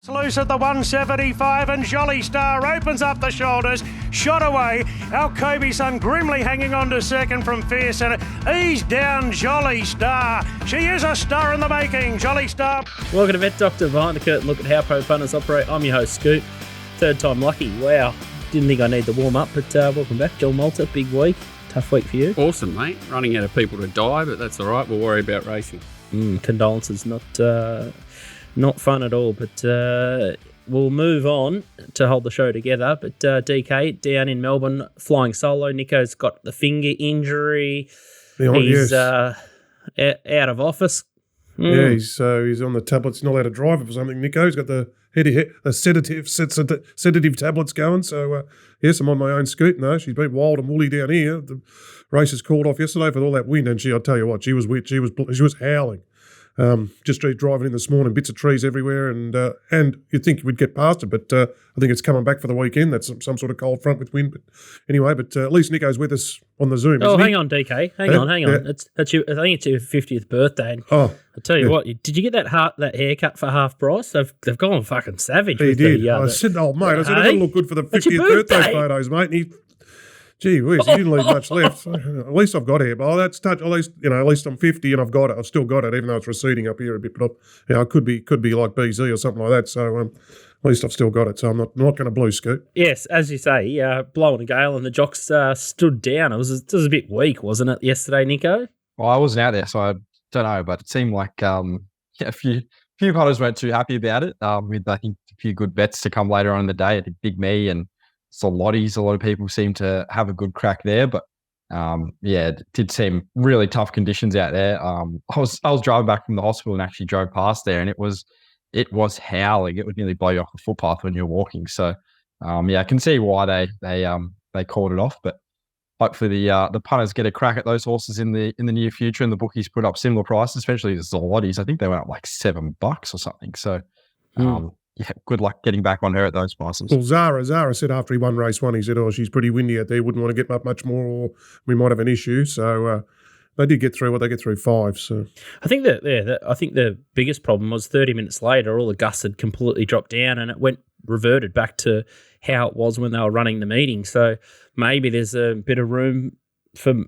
Loose at the 175 and Jolly Star opens up the shoulders, shot away. Alcoby Sun grimly hanging on to second from Fair Centre. Ease down Jolly Star. She is a star in the making, Jolly Star. Welcome to Vet Doctor Behind the Curtain. Look at how pro punters operate. I'm your host, Scoot. Third time lucky. Wow. Didn't think I need the warm up, but welcome back. Joel Malta, big week. Tough week for you. Awesome, mate. Running out of people to die, but that's all right. We'll worry about racing. Condolences. Not fun at all, but we'll move on to hold the show together. But DK, down in Melbourne, flying solo. Nico's got the finger injury. He's out of office. Yeah, he's on the tablets, not allowed to drive or something. Nico, he's got the sedative tablets going. So, yes, I'm on my own scoot. No, she's been wild and woolly down here. The race is called off yesterday for all that wind, and I'll tell you what, she was wet. She was howling. Just driving in this morning, bits of trees everywhere, and you'd think we'd get past it, but I think it's coming back for the weekend. That's some sort of cold front with wind. But anyway, at least Nico's with us on the Zoom. Oh, hang on, DK. Hang on. Yeah. That's you. I think it's your 50th birthday. And I'll tell you what, did you get that haircut for half price? They've gone fucking savage. He did. I said, mate, I've got to look good for the 50th birthday photos, mate. And gee whiz, he didn't leave much left. At least I've got hair. But that's touch. At least I'm 50 and I've got it. I've still got it, even though it's receding up here a bit. But it could be like BZ or something like that. So at least I've still got it. So I'm not going to blue scoot. Yes, as you say, blowing a gale and the jocks stood down. It was a bit weak, wasn't it, yesterday, Nico? Well, I wasn't out there, so I don't know. But it seemed like a few punters weren't too happy about it. With I think a few good bets to come later on in the day. I think Big Me and Lotties, a lot of people seem to have a good crack there, but it did seem really tough conditions out there. I was driving back from the hospital and actually drove past there, and it was howling. It would nearly blow you off the footpath when you're walking. So I can see why they called it off, but hopefully the punters get a crack at those horses in the near future, and the bookies put up similar prices, especially the Lotties. I think they went up like $7 or something. So. Good luck getting back on her at those prices. Well, Zara said after he won race one, he said, she's pretty windy out there, wouldn't want to get up much more, or we might have an issue. So they did get through. They get through 5. So I think the biggest problem was 30 minutes later, all the gusts had completely dropped down, and it reverted back to how it was when they were running the meeting. So maybe there's a bit of room for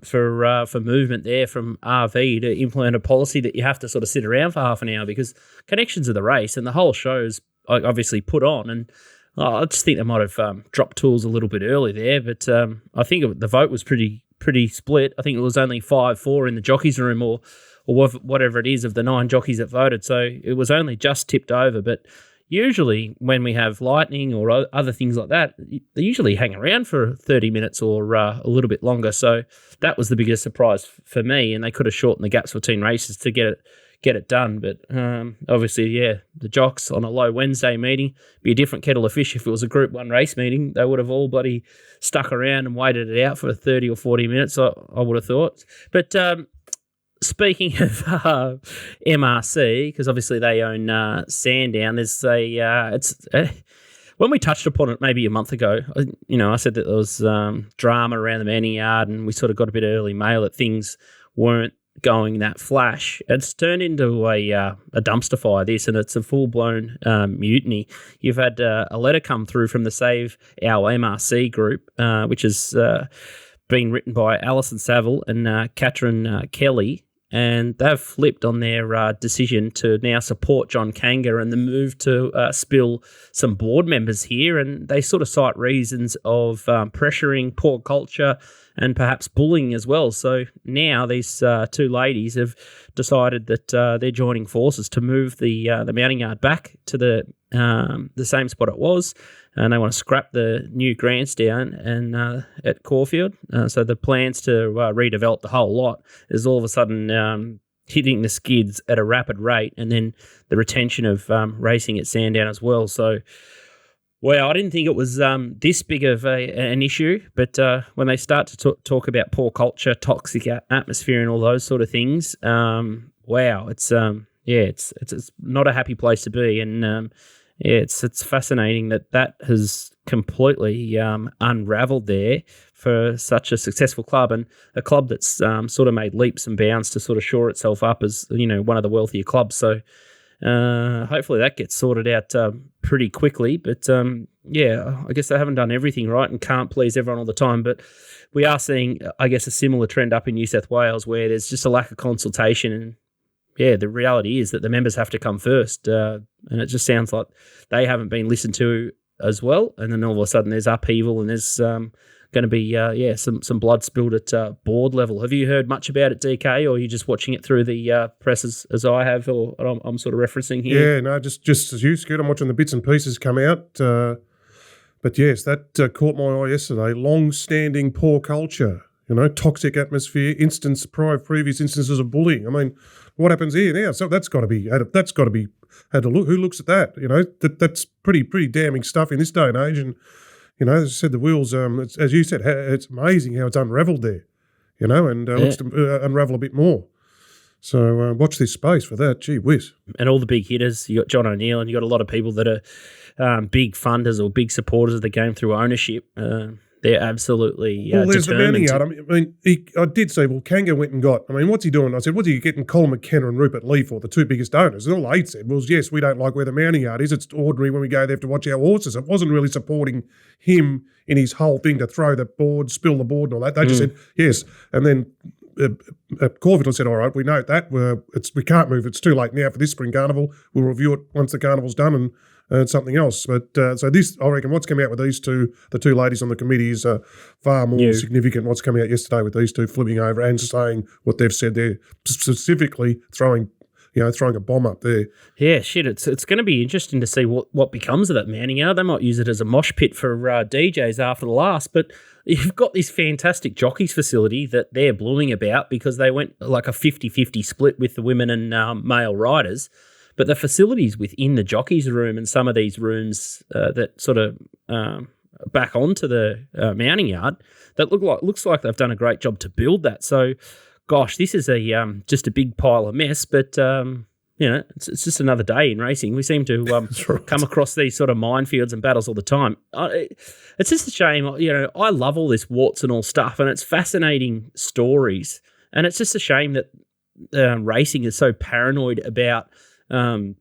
movement there from RV to implement a policy that you have to sort of sit around for half an hour, because connections of the race and the whole show's obviously put on, and I just think they might have dropped tools a little bit early there, but I think the vote was pretty split. I think it was only 5-4 in the jockeys room or whatever it is of the 9 jockeys that voted, so it was only just tipped over. But usually when we have lightning or other things like that, they usually hang around for 30 minutes or a little bit longer, so that was the biggest surprise for me, and they could have shortened the gaps between races to get it done. But obviously, the jocks on a low Wednesday meeting, be a different kettle of fish if it was a Group 1 race meeting. They would have all bloody stuck around and waited it out for 30 or 40 minutes, I would have thought. But speaking of MRC, because obviously they own Sandown, there's when we touched upon it maybe a month ago, I said that there was drama around the Manning Yard, and we sort of got a bit of early mail that things weren't going that flash. It's turned into a dumpster fire, this, and it's a full-blown mutiny. You've had a letter come through from the Save Our MRC group, which has been written by Alison Saville and Catherine Kelly, and they've flipped on their decision to now support John Kanga and the move to spill some board members here, and they sort of cite reasons of pressuring, poor culture, and perhaps bullying as well. So now these 2 ladies have decided that they're joining forces to move the mounting yard back to the same spot it was, and they want to scrap the new grandstand and at Caulfield. So the plans to redevelop the whole lot is all of a sudden hitting the skids at a rapid rate, and then the retention of racing at Sandown as well. So, well, I didn't think it was this big of an issue, but when they start to talk about poor culture, toxic atmosphere, and all those sort of things, wow, it's not a happy place to be, and it's fascinating that has completely unravelled there for such a successful club, and a club that's sort of made leaps and bounds to sort of shore itself up as one of the wealthier clubs. So Hopefully that gets sorted out pretty quickly. But I guess they haven't done everything right and can't please everyone all the time. But we are seeing, I guess, a similar trend up in New South Wales where there's just a lack of consultation. And the reality is that the members have to come first. And it just sounds like they haven't been listened to as well. And then all of a sudden there's upheaval and there's going to be some blood spilled at board level. Have you heard much about it, DK, or are you just watching it through the press as I have, or I'm sort of referencing here? Yeah, no, just as you, Scoot. I'm watching the bits and pieces come out. But yes, that caught my eye yesterday. Long-standing poor culture, toxic atmosphere, previous instances of bullying. I mean, what happens here now? So that's got to be had a look. Who looks at that? That's pretty damning stuff in this day and age. And as I said, the wheels. As you said, it's amazing how it's unravelled there. And looks to unravel a bit more. So watch this space for that. Gee whiz! And all the big hitters. You got John O'Neill, and you got a lot of people that are big funders or big supporters of the game through ownership. They're absolutely there's determined. the mounting yard. I did say, Kanga went and got. What's he doing? I said, what's he getting Colin McKenna and Rupert Lee for, the two biggest owners? And all they said was, yes, we don't like where the mounting yard is. It's ordinary when we go there to watch our horses. It wasn't really supporting him in his whole thing to throw the board, spill the board and all that. They just said, yes. And then Caulfield said, all right, we note that. We can't move. It's too late now for this spring carnival. We'll review it once the carnival's done and something else. But so this, I reckon, what's come out with these two, the two ladies on the committee, is far more significant. What's coming out yesterday with these two flipping over and saying what they've said there, specifically throwing a bomb up there. Yeah, shit. It's going to be interesting to see what becomes of that mounting yard. They might use it as a mosh pit for DJs after the last, but you've got this fantastic jockeys facility that they're bluing about because they went like a 50-50 split with the women and male riders. But the facilities within the jockeys room and some of these rooms that sort of back onto the mounting yard, that looks like they've done a great job to build that. So, gosh, this is just a big pile of mess. But it's just another day in racing. We seem to come across these sort of minefields and battles all the time. It's just a shame. I love all this warts and all stuff, and it's fascinating stories. And it's just a shame that racing is so paranoid about the,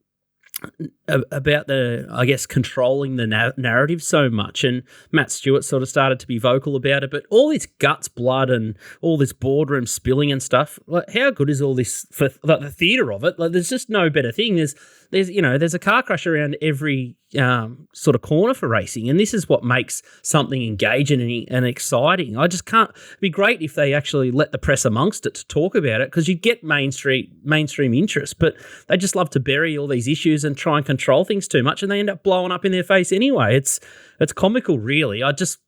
I guess, controlling the narrative so much. And Matt Stewart sort of started to be vocal about it, but all this guts, blood, and all this boardroom spilling and stuff, like, how good is all this for the theatre of it? Like, there's just no better thing. There's a car crash around every sort of corner for racing, and this is what makes something engaging and exciting. I just can't. It'd be great if they actually let the press amongst it to talk about it, because you get mainstream interest, but they just love to bury all these issues and try and control things too much, and they end up blowing up in their face anyway. It's comical, really. I just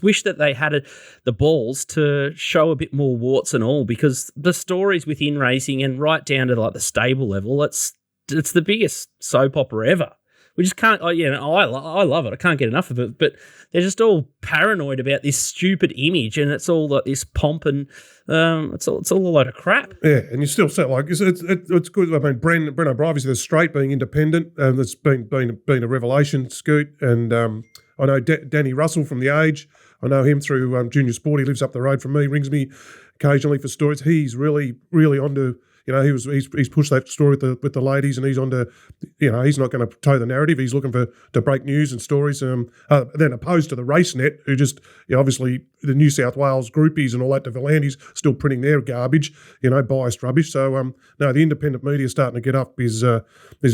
wish that they had the balls to show a bit more warts and all, because the stories within racing and right down to like the stable level, it's the biggest soap opera ever. We just can't. I love it. I can't get enough of it. But they're just all paranoid about this stupid image, and it's all like this pomp, and it's all a load of crap. Yeah, and you still say like it's good. I mean, Breno Brivey's the straight being independent, and it's been a revelation, Scoot. And I know Danny Russell from The Age. I know him through Junior Sport. He lives up the road from me. Rings me occasionally for stories. He's really onto. He's pushed that story with the ladies, and he's on to, he's not going to toe the narrative. He's looking to break news and stories. Then opposed to the RaceNet, who just, obviously the New South Wales groupies and all that, the Volandi's still printing their garbage, biased rubbish. So no, the independent media starting to get up is a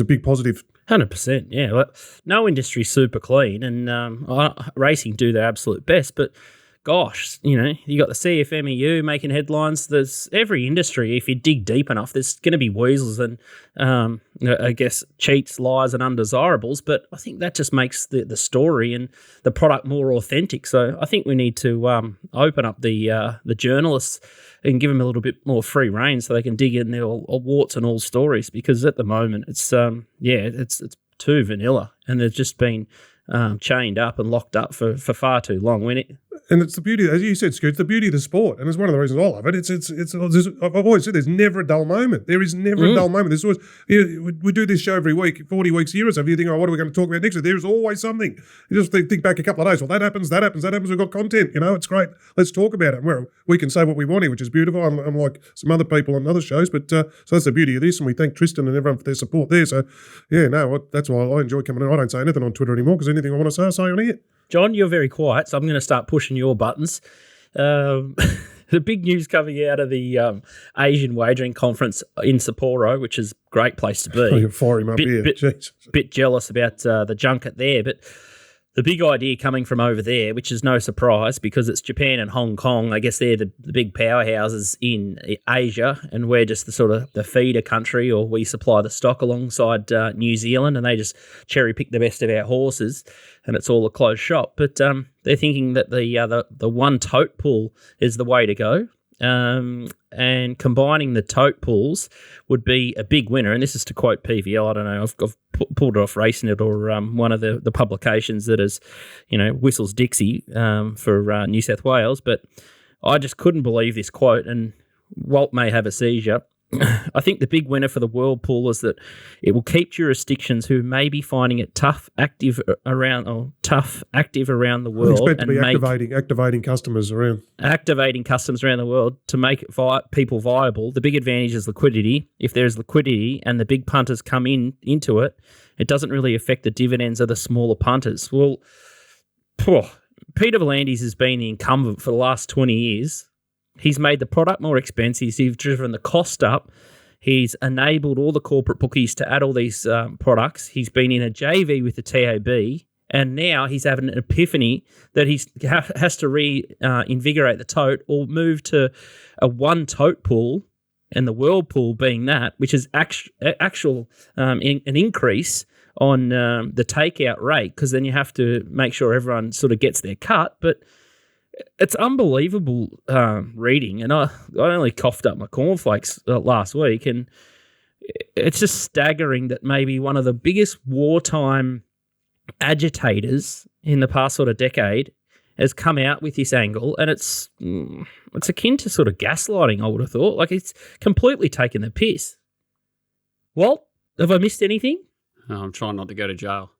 big positive. 100%, yeah. Well, no industry's super clean, and racing do their absolute best, but. Gosh, you got the CFMEU making headlines. There's every industry, if you dig deep enough, there's going to be weasels and, I guess, cheats, lies, and undesirables. But I think that just makes the story and the product more authentic. So I think we need to open up the journalists and give them a little bit more free rein so they can dig in their warts and all stories. Because at the moment, it's too vanilla, and they've just been chained up and locked up for far too long. And it's the beauty, as you said, Scoot, the beauty of the sport, and it's one of the reasons I love it. I've always said there's never a dull moment. There is never a dull moment. There's always, we do this show every week, 40 weeks a year or so. If you think, what are we going to talk about next week? There's always something. You just think back a couple of days. Well, that happens. We've got content. It's great. Let's talk about it. Well, we can say what we want here, which is beautiful. I'm like some other people on other shows, but so that's the beauty of this, and we thank Tristan and everyone for their support there. So, that's why I enjoy coming in. I don't say anything on Twitter anymore because anything I want to say, I say on here. John, you're very quiet, so I'm going to start pushing your buttons. The big news coming out of the Asian Wagering Conference in Sapporo, which is a great place to be. Oh, you'll fire him up here. Bit jealous about the junket there, but the big idea coming from over there, which is no surprise because it's Japan and Hong Kong. I guess they're the big powerhouses in Asia, and we're just the sort of the feeder country, or we supply the stock alongside New Zealand, and they just cherry pick the best of our horses, and it's all a closed shop. But they're thinking that the one tote pool is the way to go. And combining the tote pools would be a big winner. And this is to quote PVL. I don't know. I've pulled it off Racing It or one of the publications that is, whistles Dixie for New South Wales. But I just couldn't believe this quote. And Walt may have a seizure. I think the big winner for the World Pool is that it will keep jurisdictions who may be finding it tough active around the world. It's meant to be activating customers around. Activating customers around the world to make it people viable. The big advantage is liquidity. If there's liquidity and the big punters come into it, it doesn't really affect the dividends of the smaller punters. Well, Peter V'landys has been the incumbent for the last 20 years. He's made the product more expensive. He's driven the cost up. He's enabled all the corporate bookies to add all these products. He's been in a JV with the TAB, and now he's having an epiphany that he has to reinvigorate the tote or move to a one tote pool, and the World Pool being that, which is an increase on the takeout rate, because then you have to make sure everyone sort of gets their cut. But it's unbelievable reading, and I only coughed up my cornflakes last week, and it's just staggering that maybe one of the biggest wartime agitators in the past sort of decade has come out with this angle, and it's akin to sort of gaslighting, I would have thought. Like, it's completely taken the piss. Walt, have I missed anything? Oh, I'm trying not to go to jail.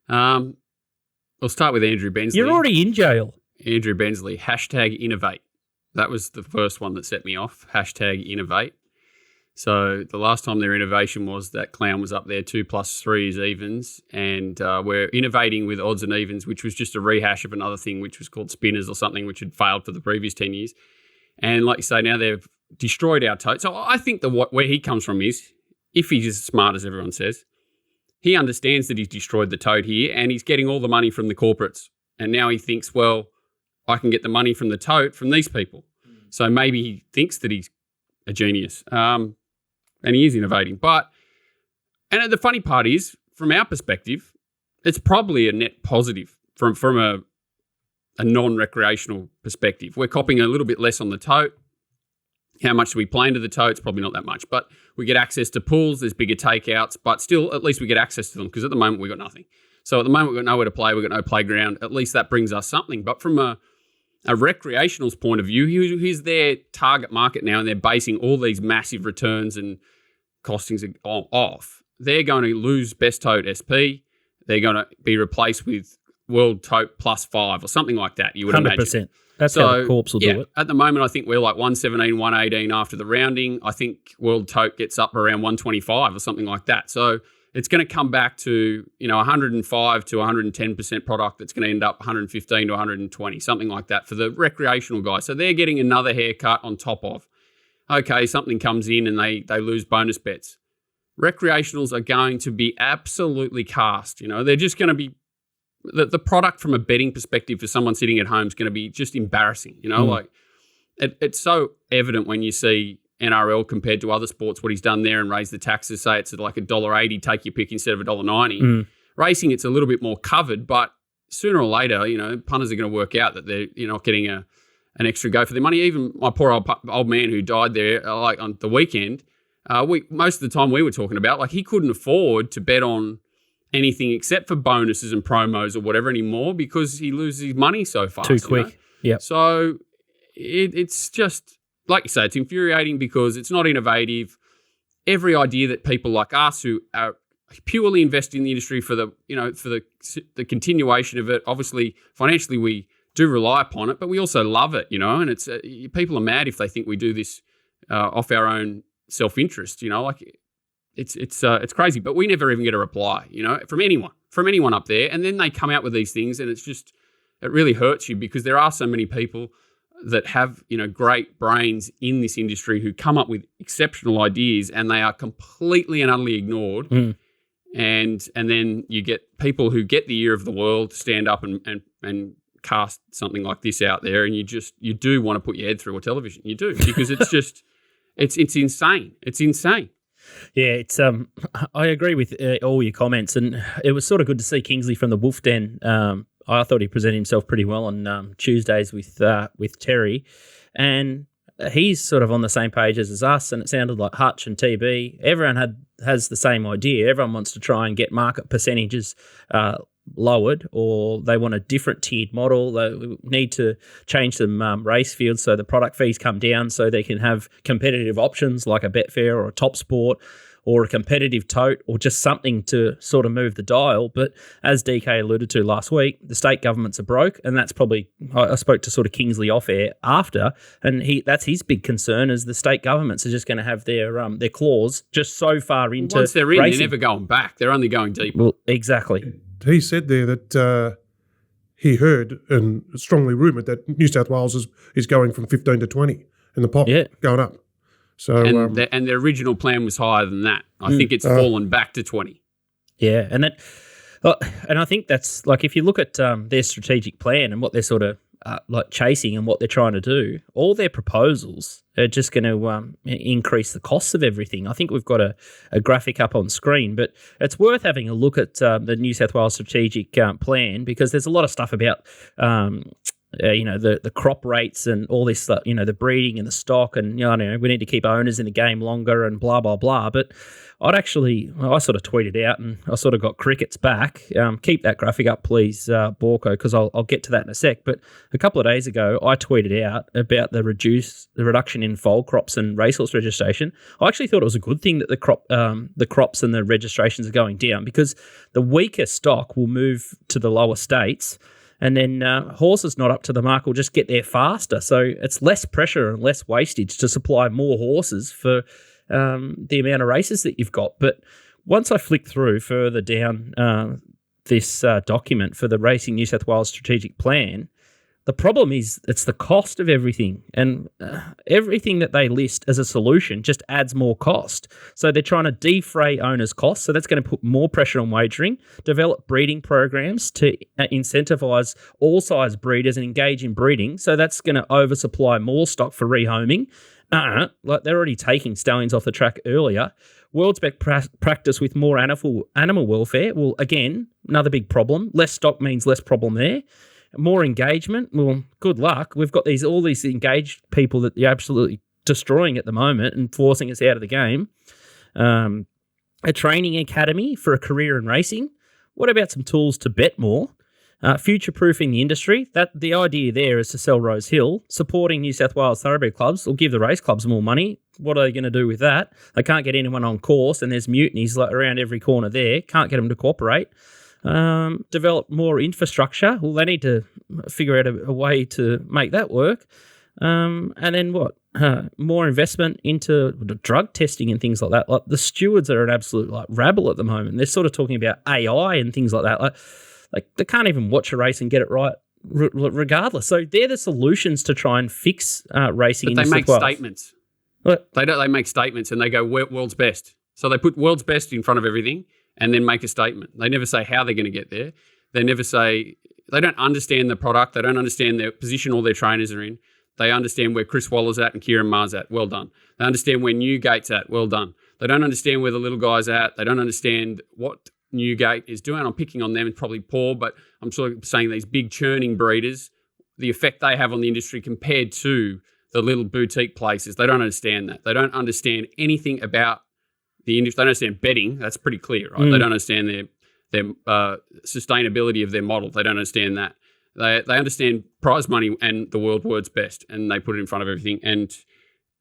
I'll start with Andrew Bensley. You're already in jail. Andrew Bensley, #innovate. That was the first one that set me off, #innovate. So the last time their innovation was that clown was up there, 2 + 3 is evens, and we're innovating with odds and evens, which was just a rehash of another thing which was called spinners or something, which had failed for the previous 10 years. And like you say, now they've destroyed our tote. So I think where he comes from is, if he's as smart as everyone says, he understands that he's destroyed the tote here and he's getting all the money from the corporates. And now he thinks, well, I can get the money from the tote from these people. So maybe he thinks that he's a genius. And he is innovating. And the funny part is, from our perspective, it's probably a net positive from a non-recreational perspective. We're copping a little bit less on the tote. How much do we play into the tote? It's probably not that much. But we get access to pools, there's bigger takeouts, but still, at least we get access to them, because at the moment we've got nothing. So at the moment we've got nowhere to play, we've got no playground. At least that brings us something. But from a recreational's point of view, here's their target market now, and they're basing all these massive returns and costings off. They're going to lose Best Tote SP. They're going to be replaced with World Tote +5 or something like that, you would 100%. Imagine. That's how the corps will do it. At the moment, I think we're like 117, 118 after the rounding. I think World Tote gets up around 125 or something like that. So it's going to come back to 105 to 110% product that's going to end up 115 to 120, something like that for the recreational guys. So they're getting another haircut on top of. Okay, something comes in and they lose bonus bets. Recreationals are going to be absolutely cast. They're just going to be the product from a betting perspective for someone sitting at home is going to be just embarrassing. Like it's so evident when you see NRL compared to other sports, what he's done there and raised the taxes, say it's like $1.80, take your pick instead of $1.90. Racing, it's a little bit more covered, but sooner or later, punters are going to work out that you're not getting an extra go for their money. Even my poor old man who died there, like on the weekend, most of the time we were talking about, like he couldn't afford to bet on anything except for bonuses and promos or whatever anymore because he loses his money so fast. Too quick. Yep. So it's just, like you say, it's infuriating because it's not innovative. Every idea that people like us who are purely invested in the industry for the continuation of it, obviously financially we do rely upon it, but we also love it, and it's people are mad if they think we do this off our own self-interest, like it's crazy, but we never even get a reply, from anyone up there. And then they come out with these things and it really hurts you because there are so many people that have, great brains in this industry who come up with exceptional ideas and they are completely and utterly ignored. And then you get people who get the ear of the world stand up and cast something like this out there, and you do want to put your head through a television. You do, because it's just it's insane. It's insane. Yeah, it's I agree with all your comments, and it was sort of good to see Kingsley from the Wolf Den. I thought he presented himself pretty well on Tuesdays with Terry, and he's sort of on the same page as us, and it sounded like Hutch and TB. Everyone has the same idea. Everyone wants to try and get market percentages lowered, or they want a different tiered model. They need to change some race fields so the product fees come down so they can have competitive options like a Betfair or a TopSport or a competitive tote or just something to sort of move the dial. But as DK alluded to last week, the state governments are broke, and that's probably, I spoke to sort of Kingsley off air after, and that's his big concern is the state governments are just going to have their claws just so far into once they're in, racing. they're never going back. They're only going deeper. Well, exactly. He said there that he heard and strongly rumoured that New South Wales is going from 15 to 20 in the pot, going up. So and their original plan was higher than that. I think it's fallen back to 20. Yeah, and I think that's like if you look at their strategic plan and what they're sort of like chasing and what they're trying to do, all their proposals are just going to increase the costs of everything. I think we've got a graphic up on screen, but it's worth having a look at the New South Wales strategic plan because there's a lot of stuff about the crop rates and all this, the breeding and the stock, and we need to keep owners in the game longer and blah blah blah. But I sort of tweeted out and I sort of got crickets back. Keep that graphic up, please, Borko, because I'll get to that in a sec. But a couple of days ago, I tweeted out about the reduction in foal crops and racehorse registration. I actually thought it was a good thing that the crops and the registrations are going down because the weaker stock will move to the lower states. And then horses not up to the mark will just get there faster. So it's less pressure and less wastage to supply more horses for the amount of races that you've got. But once I flick through further down this document for the Racing New South Wales strategic plan, the problem is it's the cost of everything, and everything that they list as a solution just adds more cost. So they're trying to defray owners' costs, so that's going to put more pressure on wagering, develop breeding programs to incentivise all size breeders and engage in breeding, so that's going to oversupply more stock for rehoming. Like they're already taking stallions off the track earlier. World's best practice with more animal welfare. Well, again, another big problem. Less stock means less problem there. More engagement. Well, good luck. We've got all these engaged people that you're absolutely destroying at the moment and forcing us out of the game. A training academy for a career in racing. What about some tools to bet more? Future-proofing the industry. The idea there is to sell Rosehill. Supporting New South Wales thoroughbred clubs will give the race clubs more money. What are they going to do with that? They can't get anyone on course, and there's mutinies around every corner there. Can't get them to cooperate. Develop more infrastructure. Well, they need to figure out a way to make that work. And then what? More investment into drug testing and things like that. Like the stewards are an absolute rabble at the moment. They're sort of talking about AI and things like that. Like they can't even watch a race and get it right regardless. So they're the solutions to try and fix racing. But in they make statements. What? They make statements and they go world's best. So they put world's best in front of everything and then make a statement. They never say how they're going to get there. They never say, they don't understand the product. They don't understand their position all their trainers are in. They understand where Chris Waller's at and Kieran Maher's at. Well done. They understand where Newgate's at. Well done. They don't understand where the little guy's at. They don't understand what Newgate is doing. I'm picking on them. It's probably poor, but I'm sort of saying these big churning breeders, the effect they have on the industry compared to the little boutique places. They don't understand that. They don't understand anything about the industry. They don't understand betting. That's pretty clear, right? They don't understand their sustainability of their model. They don't understand that. They understand prize money and the world words best, and they put it in front of everything. And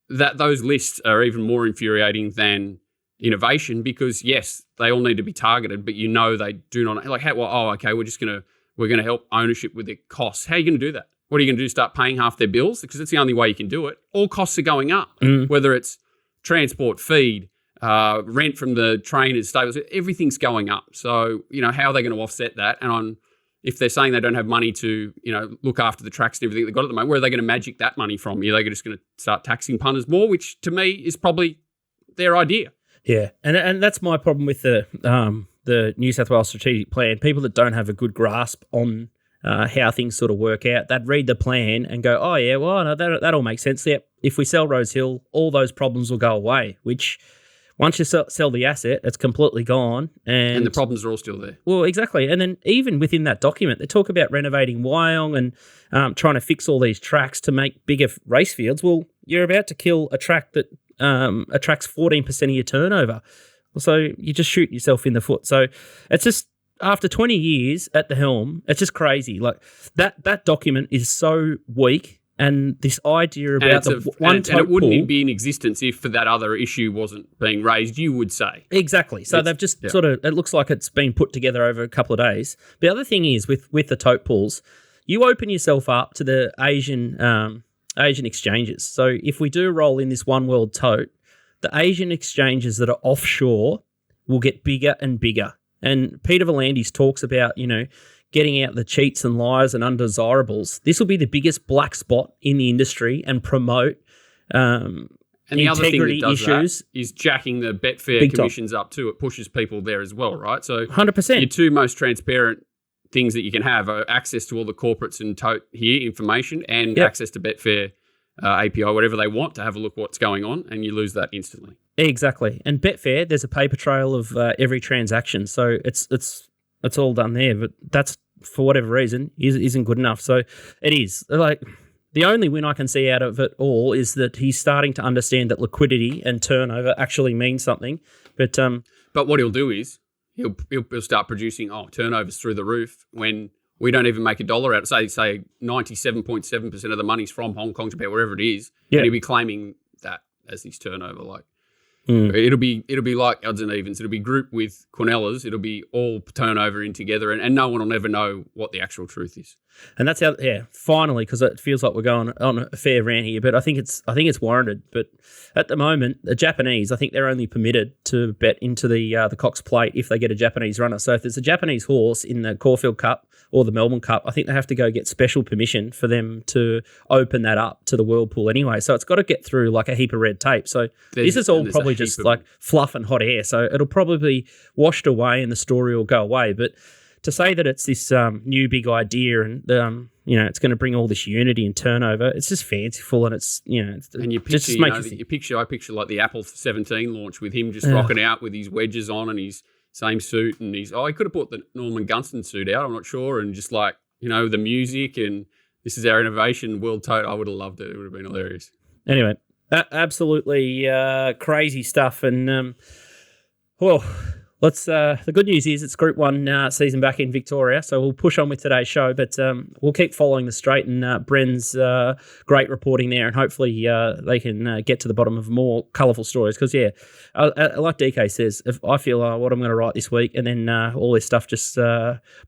that those lists are even more infuriating than innovation because, yes, they all need to be targeted, but they do not like okay, we're gonna help ownership with their costs. How are you going to do that? What are you going to do? Start paying half their bills? Because it's the only way you can do it. All costs are going up, whether it's transport, feed, rent from the trainers, stables, everything's going up. So, how are they going to offset that? And if they're saying they don't have money to, look after the tracks and everything they've got at the moment, where are they going to magic that money from? Are they just going to start taxing punters more, which to me is probably their idea. Yeah, and that's my problem with the New South Wales strategic plan. People that don't have a good grasp on how things sort of work out, they'd read the plan and go, oh, yeah, well, no, that all makes sense. Yep, if we sell Rosehill, all those problems will go away, which once you sell the asset, it's completely gone. And the problems are all still there. Well, exactly. And then even within that document, they talk about renovating Wyong and trying to fix all these tracks to make bigger race fields. Well, you're about to kill a track that attracts 14% of your turnover. So you just shoot yourself in the foot. So it's just, after 20 years at the helm, it's just crazy. Like that document is so weak, and this idea about and it wouldn't be in existence if that other issue wasn't being raised, you would say. Exactly. So they've just sort of, it looks like it's been put together over a couple of days. The other thing is with the tote pools, you open yourself up to the Asian exchanges. So if we do roll in this one world tote, the Asian exchanges that are offshore will get bigger and bigger. And Peter V'landys talks about, getting out the cheats and liars and undesirables. This will be the biggest black spot in the industry and promote and the other thing that does issues. That is jacking the Betfair commissions up too. It pushes people there as well, right? So 100%. Your two most transparent things that you can have are access to all the corporates and tote here information and access to Betfair API, whatever they want to have a look what's going on, and you lose that instantly. Exactly. And Betfair, there's a paper trail of every transaction, so it's all done there. But that's, for whatever reason, isn't good enough. So it is like the only win I can see out of it all is that he's starting to understand that liquidity and turnover actually means something. But what he'll do is he'll start producing turnovers through the roof when we don't even make $1 out. Say 97.7% of the money's from Hong Kong, Japan, wherever it is, and he'll be claiming that as his turnover. Like it'll be like odds and evens. It'll be grouped with Cornella's. It'll be all turnover in together, and no one will ever know what the actual truth is. And that's how, finally, because it feels like we're going on a fair rant here, but I think it's warranted. But at the moment, the Japanese, I think they're only permitted to bet into the Cox Plate if they get a Japanese runner. So if there's a Japanese horse in the Caulfield Cup or the Melbourne Cup, I think they have to go get special permission for them to open that up to the World Pool anyway. So it's got to get through like a heap of red tape. So this is all probably just like fluff and hot air. So it'll probably be washed away and the story will go away. But to say that it's this new big idea and it's going to bring all this unity and turnover, it's just fanciful, and it's and you picture, I picture like the Apple 17 launch with him just rocking out with his wedges on and his same suit, and he could have put the Norman Gunston suit out, I'm not sure, and just like the music and this is our innovation world tote. I would have loved it. It would have been hilarious. Anyway, absolutely crazy stuff, and let's. The good news is it's Group 1 season back in Victoria, so we'll push on with today's show, but we'll keep following the straight and Bren's great reporting there, and hopefully they can get to the bottom of more colourful stories, because, like DK says, if I feel what I'm going to write this week, and then all this stuff just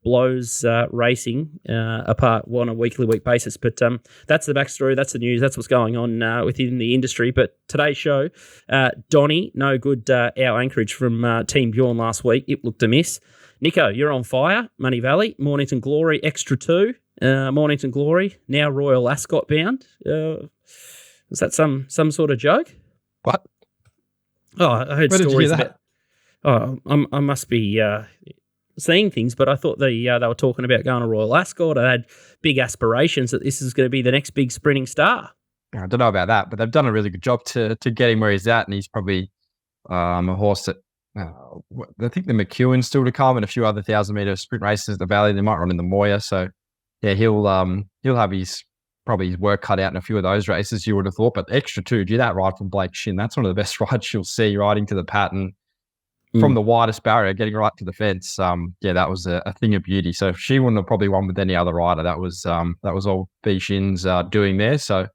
blows racing apart on a week basis. But that's the backstory, that's the news, that's what's going on within the industry. But today's show, Donnie, no good, our anchorage from Team Bjorn last week, it looked a miss. Nico, you're on fire. Money Valley, Mornington Glory, Extra 2. Mornington Glory, now Royal Ascot bound. Is that some sort of joke? What? Oh, I heard Where stories did you hear about. Oh, I must be seeing things, but I thought they were talking about going to Royal Ascot. I had big aspirations that this is going to be the next big sprinting star. I don't know about that, but they've done a really good job to get him where he's at, and he's probably a horse that I think the McEwen's still to come, and a few other 1,000-metre sprint races at the Valley. They might run in the Moya, so he'll have his work cut out in a few of those races, you would have thought. But Extra 2, do that ride from Blake Shin, that's one of the best rides you'll see, riding to the pattern. from the widest barrier, getting right to the fence. That was a thing of beauty. So she wouldn't have probably won with any other rider. That was all B Shin's doing there. So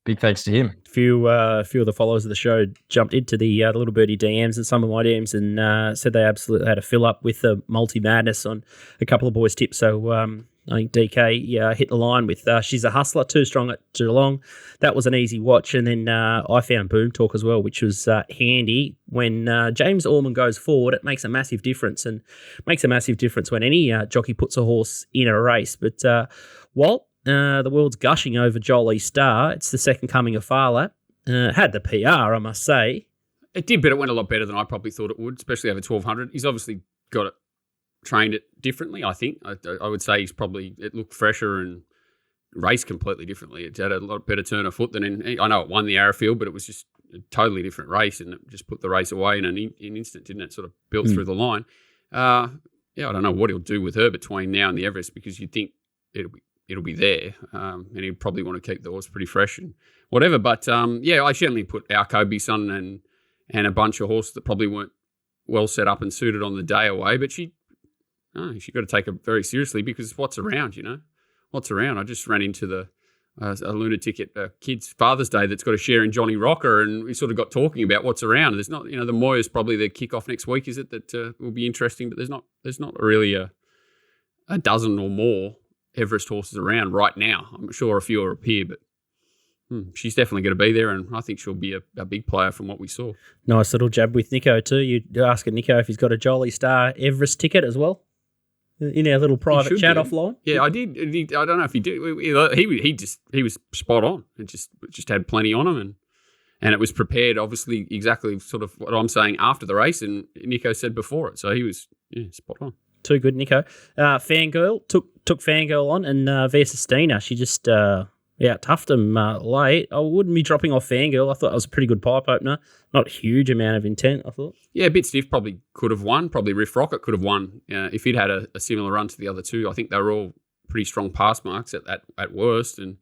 big thanks to him. A few of the followers of the show jumped into the Little Birdie DMs and some of my DMs and said they absolutely had a fill up with the multi-madness on a couple of boys' tips. So I think DK hit the line with She's a Hustler, too strong at Geelong. That was an easy watch. And then I found Boom Talk as well, which was handy. When James Orman goes forward, it makes a massive difference, and makes a massive difference when any jockey puts a horse in a race. But Walt, the world's gushing over Jolie Star. It's the second coming of Farlap. Had the PR, I must say. It did, but it went a lot better than I probably thought it would, especially over 1,200. He's obviously got it, trained it differently, I think. I would say it looked fresher and raced completely differently. It had a lot better turn of foot than I know it won the Arrowfield, but it was just a totally different race, and it just put the race away in an instant, didn't it? Sort of built through the line. I don't know what he'll do with her between now and the Everest, because you'd think it'll be there, and he'd probably want to keep the horse pretty fresh and whatever. But I certainly put our Kobe son and a bunch of horses that probably weren't well set up and suited on the day away. But she got to take it very seriously, because what's around, what's around. I just ran into a lunatic at kids' Father's Day that's got a share in Johnny Rocker, and we sort of got talking about what's around. There's not, the Moya's probably the kick-off next week, is it? That will be interesting, but there's not really a dozen or more Everest horses around right now. I'm sure a few will appear, but she's definitely going to be there, and I think she'll be a big player from what we saw. Nice little jab with Nico too. You asking Nico if he's got a Jolie Star Everest ticket as well in our little private chat offline. Yeah, I did. I don't know if he did. He was spot on. It just had plenty on him, and it was prepared, obviously, exactly sort of what I'm saying after the race, and Nico said before it. So he was spot on. Too good, Nico. Fangirl took Fangirl on, and Vesistina, she just toughed him late. I wouldn't be dropping off Fangirl. I thought it was a pretty good pipe opener. Not a huge amount of intent, I thought. Yeah, a bit stiff. Probably could have won. Probably Riff Rocket could have won if he'd had a similar run to the other two. I think they were all pretty strong pass marks at worst, and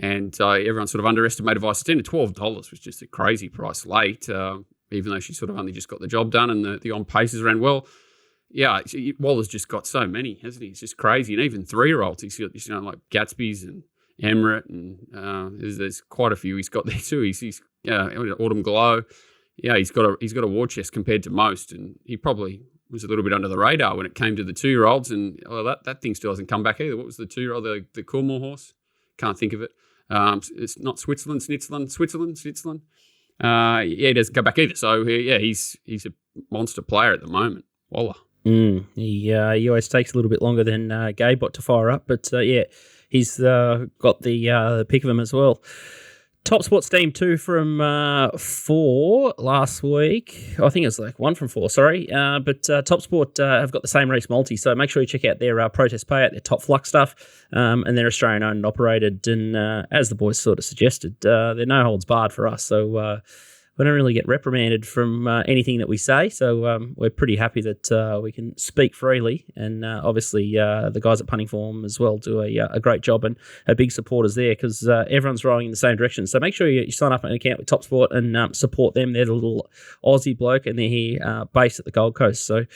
everyone sort of underestimated Vesistina. $12 was just a crazy price late, even though she sort of only just got the job done, and the on paces ran well. Yeah, Waller's just got so many, hasn't he? It's just crazy. And even 3-year-olds, he's got, like Gatsby's and Emirate, and there's quite a few he's got there too. He's Autumn Glow. Yeah, he's got a war chest compared to most, and he probably was a little bit under the radar when it came to the 2-year-olds. And that thing still hasn't come back either. What was the 2-year-old? The Coolmore horse? Can't think of it. It's not Switzerland. He doesn't come back either. So he's a monster player at the moment. Waller. He always takes a little bit longer than Gaybot to fire up, but he's got the pick of him as well. TopSport Steam 2 from 4 last week. I think it was like 1 from 4, sorry. But TopSport have got the same race multi, so make sure you check out their protest payout, their Top Flux stuff, and they're Australian owned and operated. And as the boys sort of suggested, they're no holds barred for us. So we don't really get reprimanded from anything that we say, so we're pretty happy that we can speak freely. And obviously the guys at Punting Form as well do a great job, and are big supporters there, because everyone's rowing in the same direction. So make sure you sign up an account with TopSport and support them. They're the little Aussie bloke, and they're here based at the Gold Coast. So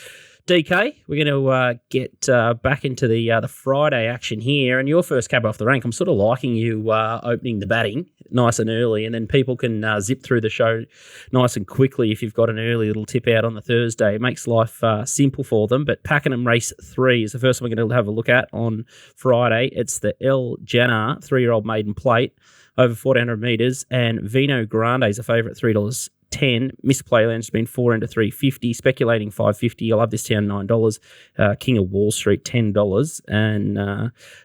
DK, we're going to get back into the Friday action here, and your first cab off the rank. I'm sort of liking you opening the batting nice and early, and then people can zip through the show nice and quickly if you've got an early little tip out on the Thursday. It makes life simple for them. But Pakenham Race 3 is the first one we're going to have a look at on Friday. It's the El Jannah 3-year-old maiden plate over 1,400 metres, and Vino Grande is a favourite, $3.10. Miss Playland's been 4 into 350, speculating 550. I love this town, $9. King of Wall Street, $10, and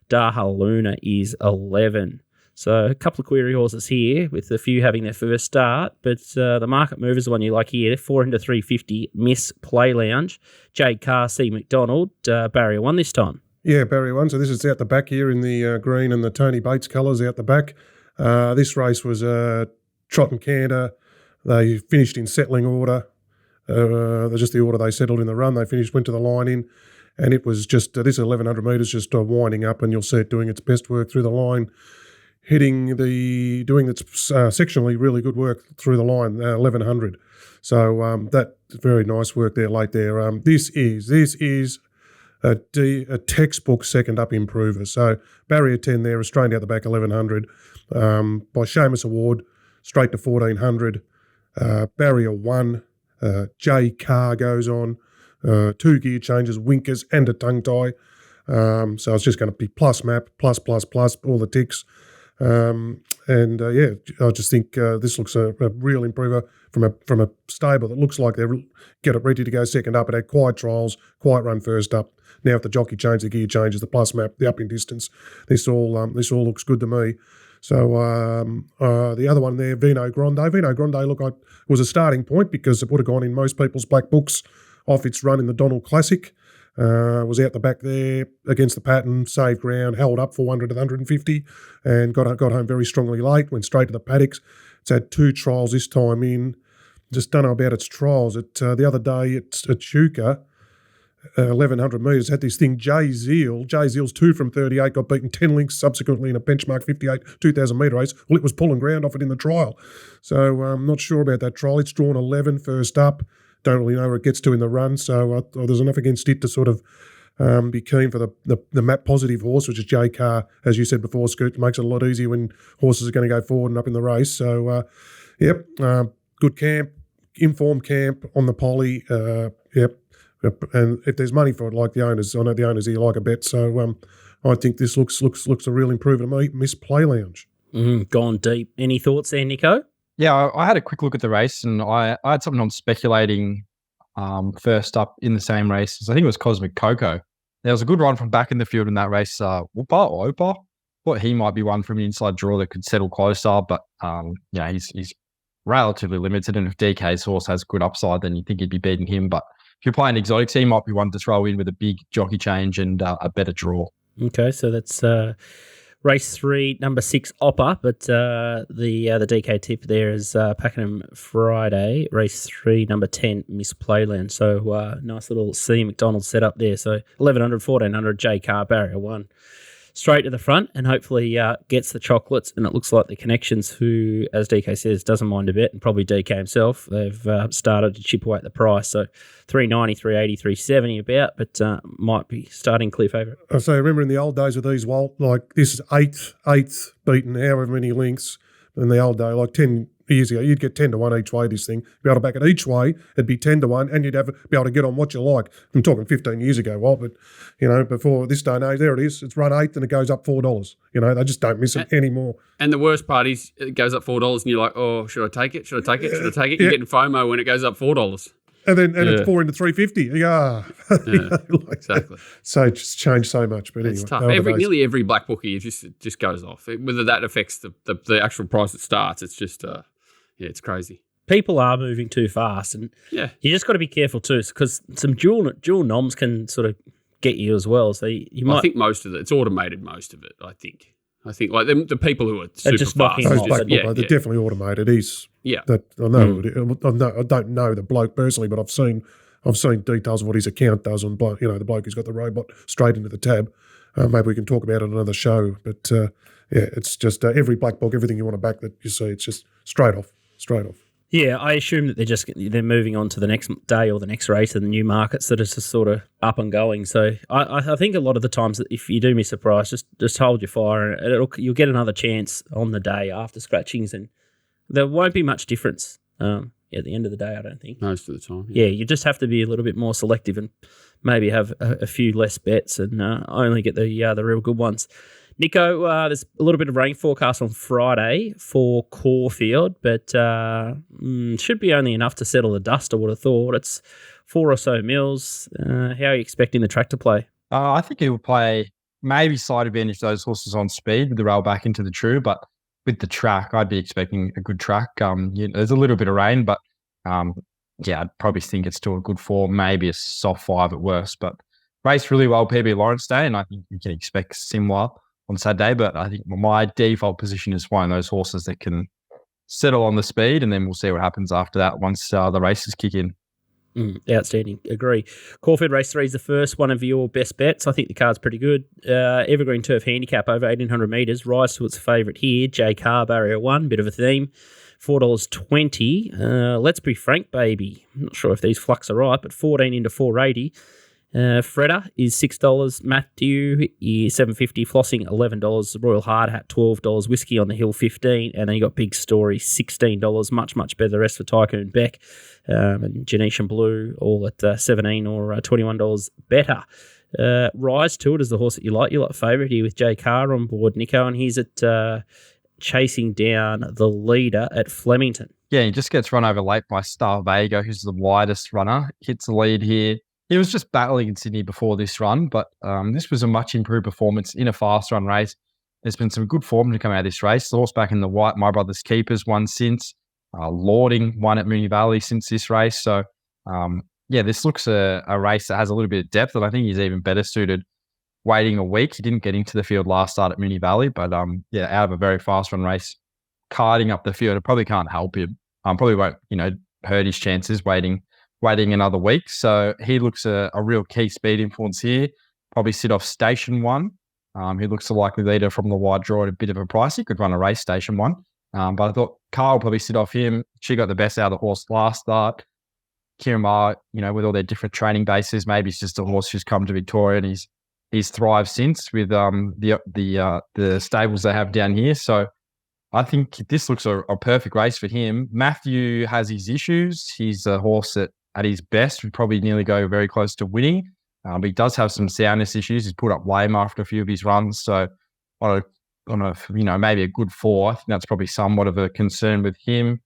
Daha Luna is 11. So a couple of query horses here, with a few having their first start, but the market movers, the one you like here, 4 into 350, Miss Play Lounge, Jade Carr, C. McDonald, barrier 1 this time. Yeah, barrier 1. So this is out the back here in the green and the Tony Bates colours out the back. This race was trot and canter. They finished in settling order. Just the order they settled in the run. They went to the line in, and it was just this 1,100 metres just winding up, and you'll see it doing its best work through the line, doing its sectionally really good work through the line, 1,100. So that very nice work there late there. This is a textbook second up improver. So barrier 10 there, Australian out the back 1100 by Seamus Award, straight to 1400. Barrier 1, J Carr goes on, 2 gear changes, winkers and a tongue tie. So it's just going to be plus map, plus, all the ticks. I just think this looks a real improver from a stable that looks like they get it ready to go second up. It had quiet trials, quiet run first up. Now if the jockey changes, the gear changes, the plus map, the up in distance, this all looks good to me. So the other one there, Vino Grande, look, was a starting point because it would have gone in most people's black books off its run in the Donald Classic. Was out the back there against the pattern, saved ground, held up 400 to 150 and got home very strongly late, went straight to the paddocks. It's had 2 trials this time in. Just don't know about its trials. The other day at Chuka, 1,100 metres, had this thing, Jay Zeal's 2 from 38, got beaten 10 lengths subsequently in a benchmark 58 2,000 metre race. Well, it was pulling ground off it in the trial. So I'm not sure about that trial. It's drawn 11 first up. Don't really know where it gets to in the run, so there's enough against it to sort of be keen for the map positive horse, which is J Carr, as you said before, Scoot, makes it a lot easier when horses are going to go forward and up in the race. So, good camp, informed camp on the poly, and if there's money for it, like the owners, I know the owners here like a bet, so I think this looks a real improvement to me. Miss Play Lounge. Gone deep. Any thoughts there, Nico? Yeah, I had a quick look at the race and I had something on speculating first up in the same race. I think it was Cosmic Coco. There was a good run from back in the field in that race. Opa. Thought he might be one from an inside draw that could settle closer, but he's relatively limited. And if DK's horse has good upside, then you think he'd be beating him. But if you're playing exotics, he might be one to throw in with a big jockey change and a better draw. Okay, so that's race 3, number 6, Oppa, but the DK tip there is Pakenham Friday, race 3, number 10, Miss Playland. So nice little C. McDonald setup there. So 1,100, 1,400, J Carr, barrier 1. Straight to the front and hopefully gets the chocolates. And it looks like the Connections, who, as DK says, doesn't mind a bet, and probably DK himself, they've started to chip away at the price. So 390, 380, 370 about, but might be starting clear favourite. I say, remember in the old days with these, Walt, like this is eighth beaten, however many lengths in the old day, like 10 years ago, you'd get 10 to 1 each way this thing. Be able to back it each way, it'd be 10 to 1, and you'd be able to get on what you like. I'm talking 15 years ago, Walt, but, before this day and age, there it is. It's run 8th and it goes up $4. They just don't miss it anymore. And the worst part is it goes up $4 and you're like, oh, should I take it? Should I take it? Should I take it? You're getting FOMO when it goes up $4. And then it's 4 into 350. Exactly. So it just changed so much. But it's anyway, tough. Nearly every black bookie just goes off. Whether that affects the actual price it starts, it's just it's crazy. People are moving too fast, and you just got to be careful too, because some dual noms can sort of get you as well. So you might. I think most of it's automated. Most of it, I think like the people who are super just fast. Those black they're definitely automated. That I know. I don't know the bloke personally, but I've seen details of what his account does on the bloke who's got the robot straight into the tab. Maybe we can talk about it on another show. But it's just every black book, everything you want to back that you see, it's just straight off. Yeah, I assume that they're moving on to the next day or the next race in the new markets that is just sort of up and going. So I think a lot of the times that if you do miss a price, just hold your fire and you'll get another chance on the day after scratchings, and there won't be much difference at the end of the day, I don't think. Most of the time. Yeah, you just have to be a little bit more selective and maybe have a few less bets and only get the real good ones. Nico, there's a little bit of rain forecast on Friday for Caulfield, but should be only enough to settle the dust, I would have thought. It's 4 or so mils. How are you expecting the track to play? I think he will play maybe slight advantage those horses on speed with the rail back into the true, but with the track, I'd be expecting a good track. There's a little bit of rain, but I'd probably think it's still a good 4, maybe a soft 5 at worst, but raced really well PB Lawrence Day, and I think you can expect similar on Saturday, but I think my default position is one of those horses that can settle on the speed, and then we'll see what happens after that once the races kick in. Outstanding. Agree. Caulfield Race 3 is the first one of your best bets. I think the card's pretty good. Evergreen Turf Handicap over 1,800 metres. Rise to its favourite here. J Carr, barrier 1, bit of a theme. $4.20. Let's Be Frank, baby. I'm not sure if these flux are right, but 14 into 480. Fredder is $6. Matthew is $7.50. Flossing $11. Royal Hard Hat $12. Whiskey on the Hill $15. And then you got Big Story $16. Much better the rest for Tycoon Beck and Janetian Blue all at $17 or $21 better. Rise to It is the horse that you like. You like favourite here with J Carr on board, Nico, and he's at chasing down the leader at Flemington. Yeah, he just gets run over late by Star Vega, who's the widest runner. Hits the lead here. He was just battling in Sydney before this run, but this was a much improved performance in a fast run race. There's been some good form to come out of this race. The horse back in the white, My Brother's Keepers, won since. Lording won at Moonee Valley since this race. So, this looks a race that has a little bit of depth, and I think he's even better suited waiting a week. He didn't get into the field last start at Moonee Valley, but out of a very fast run race, kiting up the field, it probably can't help him. Probably won't, hurt his chances waiting another week. So he looks a real key speed influence here. Probably sit off Station 1. He looks a likely leader from the wide draw at a bit of a price. He could run a race Station 1. But I thought Carl will probably sit off him. She got the best out of the horse last start. Kiramar, with all their different training bases, maybe it's just a horse who's come to Victoria and he's thrived since with the stables they have down here. So I think this looks a perfect race for him. Matthew has his issues. He's a horse that at his best would probably nearly go very close to winning. But he does have some soundness issues. He's put up lame after a few of his runs. So on a maybe a good 4, I think that's probably somewhat of a concern with him.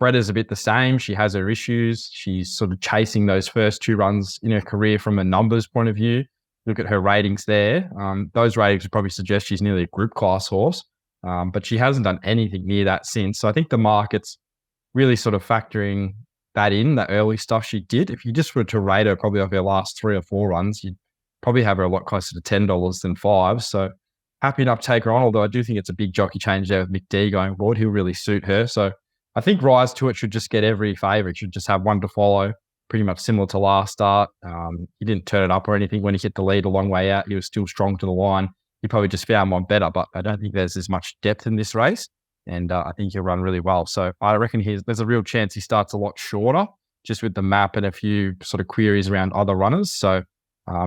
Freda's a bit the same. She has her issues. She's sort of chasing those first 2 runs in her career from a numbers point of view. Look at her ratings there. Those ratings would probably suggest she's nearly a group class horse. But she hasn't done anything near that since. So I think the market's really sort of factoring that early stuff she did. If you just were to rate her probably off her last 3 or 4 runs, you'd probably have her a lot closer to $10 than $5. So happy enough to take her on, although I do think it's a big jockey change there with McD going forward. He'll really suit her. So I think Rise to It should just get every favourite. Should just have one to follow, pretty much similar to last start. He didn't turn it up or anything when he hit the lead a long way out. He was still strong to the line. He probably just found one better, but I don't think there's as much depth in this race. And I think he'll run really well. So I reckon there's a real chance he starts a lot shorter, just with the map and a few sort of queries around other runners. So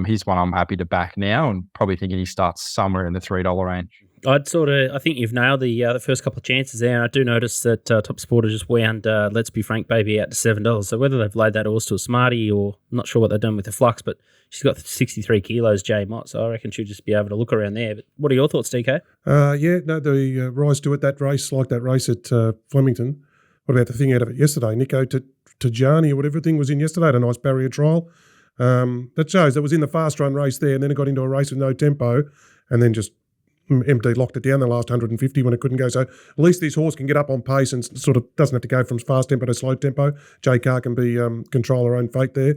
he's one I'm happy to back now, and probably thinking he starts somewhere in the $3 range. I think you've nailed the first couple of chances there. And I do notice that TopSport has just wound Let's Be Frank Baby out to $7. So whether they've laid that horse to a smartie or I'm not sure what they've done with the flux, but she's got 63 kilos, J Mott. So I reckon she'll just be able to look around there. But what are your thoughts, DK? The Rise to It, that race, like that race at Flemington. What about the thing out of it yesterday? Nico Tajani or whatever thing was in yesterday, a nice barrier trial. That shows that was in the fast run race there, and then it got into a race with no tempo, and then just empty locked it down the last 150 when it couldn't go. So at least this horse can get up on pace and sort of doesn't have to go from fast tempo to slow tempo. J Carr can control her own fate there.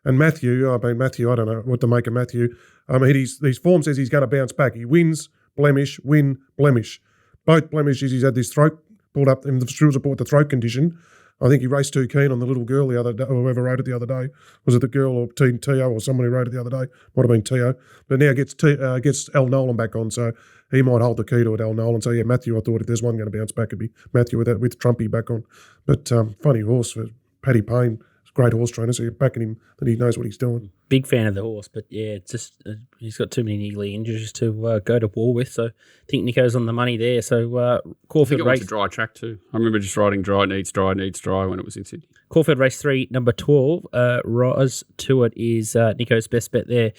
And Matthew, I don't know what to make of Matthew. His form says he's going to bounce back. He wins, blemish, win, blemish. Both blemishes, he's had this throat pulled up in the Strules report, the throat condition. I think he raced too keen on the little girl the other day, or whoever rode it the other day. Was it the girl or Tio or someone who rode it the other day? Might have been Tio. But now gets Al Nolan back on, so he might hold the key to it, Al Nolan. So, yeah, Matthew, I thought if there's one going to bounce back, it'd be Matthew with Trumpy back on. But funny horse for Paddy Payne. Great horse trainer, so you're backing him that he knows what he's doing. Big fan of the horse, but yeah, it's just he's got too many niggly injuries to go to war with. So I think Nico's on the money there. So Caulfield race a dry track too. I remember just riding dry needs dry when it was in Sydney. Caulfield race 3, number 12. Rise to It is Nico's best bet there.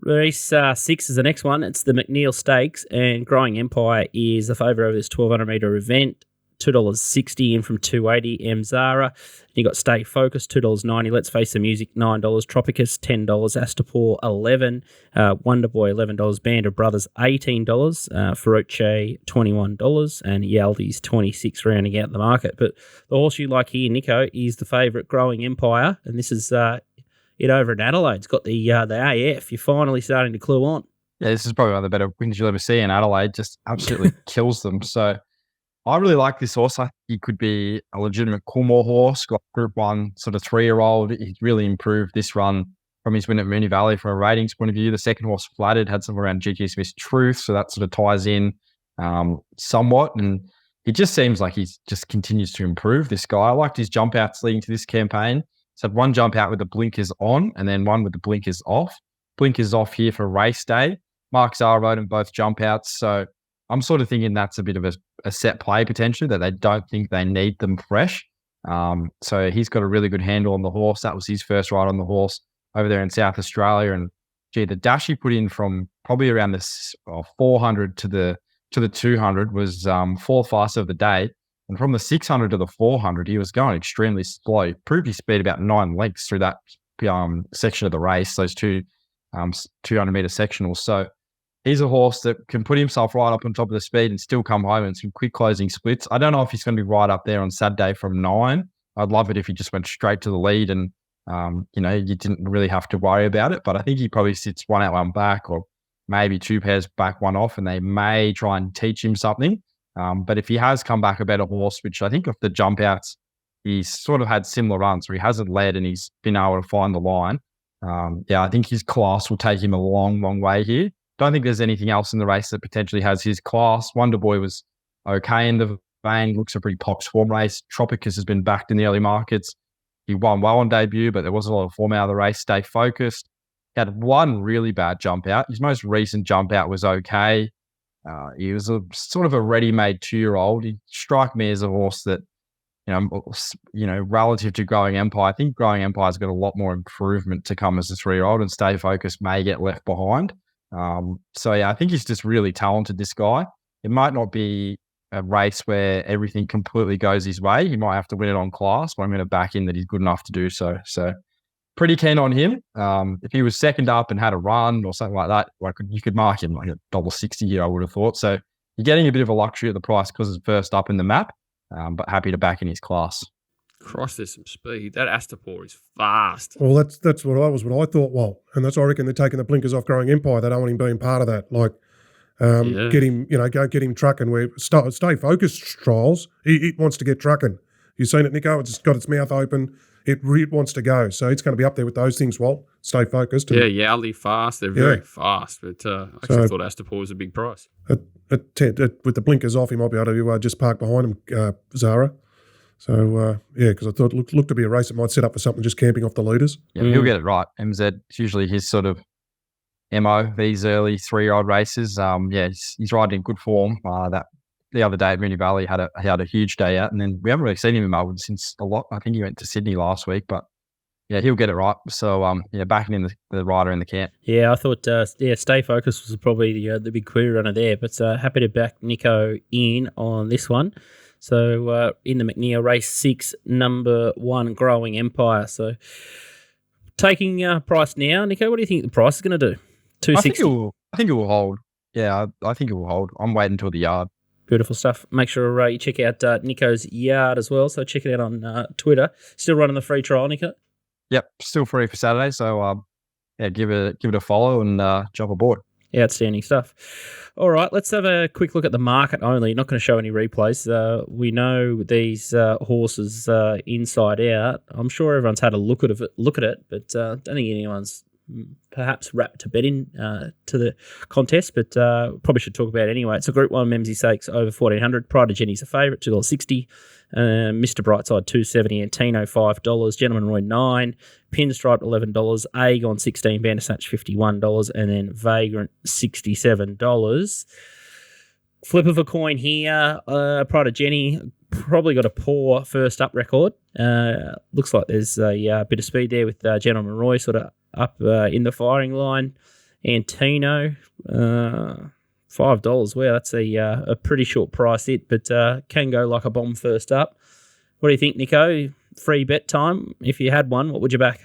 Race 6 is the next one. It's the McNeil Stakes, and Growing Empire is the favourite over this 1,200 metre event. $2.60 in from $2.80. M Zara. You got Stay Focused, $2.90. Let's Face the Music, $9. Tropicus, $10. Astapor, $11. Wonderboy, $11. Band of Brothers, $18. Feroce, $21. And Yaldi's $26, rounding out the market. But the horse you like here, Nico, is the favourite Growing Empire. And this is it over in Adelaide. It's got the AF. You're finally starting to clue on. Yeah, this is probably one of the better wins you'll ever see in Adelaide. Just absolutely kills them. So I really like this horse. I think he could be a legitimate Coolmore horse, got Group 1 sort of 3-year-old. He's really improved this run from his win at Moonee Valley from a ratings point of view. The second horse, Flattered, had somewhere around GT Smith's Truth, so that sort of ties in somewhat. And He just seems like he's just continues to improve, this guy. I liked his jump outs leading to this campaign. He's had one jump out with the blinkers on and then one with the blinkers off. Blinkers off here for race day. Mark Zahra rode him both jump outs. So I'm sort of thinking that's a bit of a set play potentially, that they don't think they need them fresh. So he's got a really good handle on the horse. That was his first ride on the horse over there in South Australia. And gee, the dash he put in from probably around the 400 to the 200 was fourth fastest of the day. And from the 600 to the 400, he was going extremely slow. He proved his speed about 9 lengths through that section of the race, those two 200-meter sectionals. So he's a horse that can put himself right up on top of the speed and still come home in some quick closing splits. I don't know if he's going to be right up there on Saturday from 9. I'd love it if he just went straight to the lead and, you didn't really have to worry about it. But I think he probably sits one out, one back, or maybe 2 pairs back, one off, and they may try and teach him something. But if he has come back a better horse, which I think of the jump outs, he's sort of had similar runs where he hasn't led and he's been able to find the line. I think his class will take him a long, long way here. Don't think there's anything else in the race that potentially has his class. Wonder Boy was okay in the vein, looks a pretty pox form race. Tropicus has been backed in the early markets. He won well on debut, but there wasn't a lot of form out of the race. Stay focused. He had one really bad jump out. His most recent jump out was okay. He was a sort of a ready-made 2-year-old. He struck me as a horse that, relative to Growing Empire, I think Growing Empire's got a lot more improvement to come as a 3-year-old, and Stay Focused may get left behind. I think he's just really talented, this guy. It might not be a race where everything completely goes his way. He might have to win it on class, but I'm going to back in that he's good enough to do so. So pretty keen on him. If he was second up and had a run or something like that, you could mark him like $1.60 here, I would have thought. So you're getting a bit of a luxury at the price because it's first up in the map, but happy to back in his class. Cross, there's some speed. That Astapor is fast. Well, that's what I thought. Well, and that's, I reckon, they're taking the blinkers off Growing Empire. They don't want him being part of that. Like, get him trucking. Where Stay Focused trials, it wants to get trucking. You've seen it, Nico. It's got its mouth open. It wants to go. So it's going to be up there with those things. Walt, Stay Focused. Yowley fast. They're very fast. But I actually thought Astapor was a big price. With the blinkers off, he might be able to just park behind him, Zahra. So, because I thought it looked to be a race that might set up for something just camping off the leaders. Yeah, he'll get it right. MZ, it's usually his sort of MO, these early 3-year-old races. He's riding in good form. That the other day at Moonee Valley had a huge day out, and then we haven't really seen him in Melbourne since a lot. I think he went to Sydney last week, but he'll get it right. So, backing in the rider in the camp. Yeah, I thought, Stay Focused was probably the big query runner there, but happy to back Nico in on this one. So in the McNeil race 6, number 1, Growing Empire. So taking price now, Nico, what do you think the price is going to do? $2.60. I think it will hold. Yeah, I think it will hold. I'm waiting until the yard. Beautiful stuff. Make sure you check out Nico's yard as well. So check it out on Twitter. Still running the free trial, Nico? Yep, still free for Saturday. So give it a follow and jump aboard. Outstanding stuff. All right, let's have a quick look at the market only. Not going to show any replays. We know these horses inside out. I'm sure everyone's had a look at it, but don't think anyone's perhaps wrapped to bet in to the contest, but probably should talk about it anyway. It's a Group 1 Memsie Stakes over 1,400. Pride of Jenny's a favourite, $2.60. Mr. Brightside, $2.70. Antino, $5. Gentleman Roy, $9. Pinstripe, $11. Aegon, $16. Bandersnatch, $51. And then Vagrant, $67. Flip of a coin here. Pride of Jenny probably got a poor first up record. Looks like there's a bit of speed there with Gentleman Roy sort of up in the firing line. Antino, $5. Wow, that's a pretty short price hit, but can go like a bomb first up. What do you think, Nico? Free bet time. If you had one, what would you back?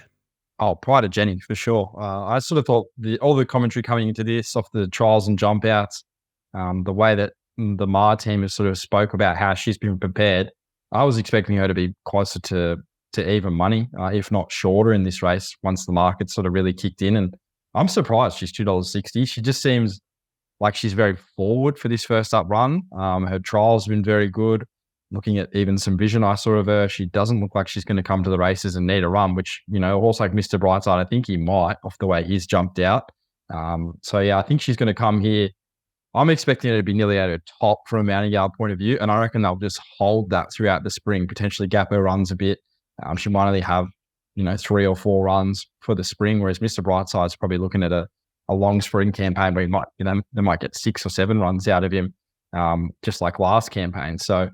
Oh, Pride of Jenny, for sure. I sort of thought all the commentary coming into this, off the trials and jump outs, the way that the Mar team has sort of spoke about how she's been prepared, I was expecting her to be closer to even money, if not shorter in this race once the market sort of really kicked in. And I'm surprised she's $2.60. She just seems like she's very forward for this first up run. Her trials have been very good. Looking at even some vision I saw of her, she doesn't look like she's going to come to the races and need a run, which, a horse like Mr. Brightside, I think he might off the way he's jumped out. I think she's going to come here I'm expecting it to be nearly at her top from a mounting yard point of view, and I reckon they'll just hold that throughout the spring, potentially gap her runs a bit. She might only have, 3 or 4 runs for the spring, whereas Mr. Brightside's probably looking at a long spring campaign where they might get 6 or 7 runs out of him, just like last campaign. So,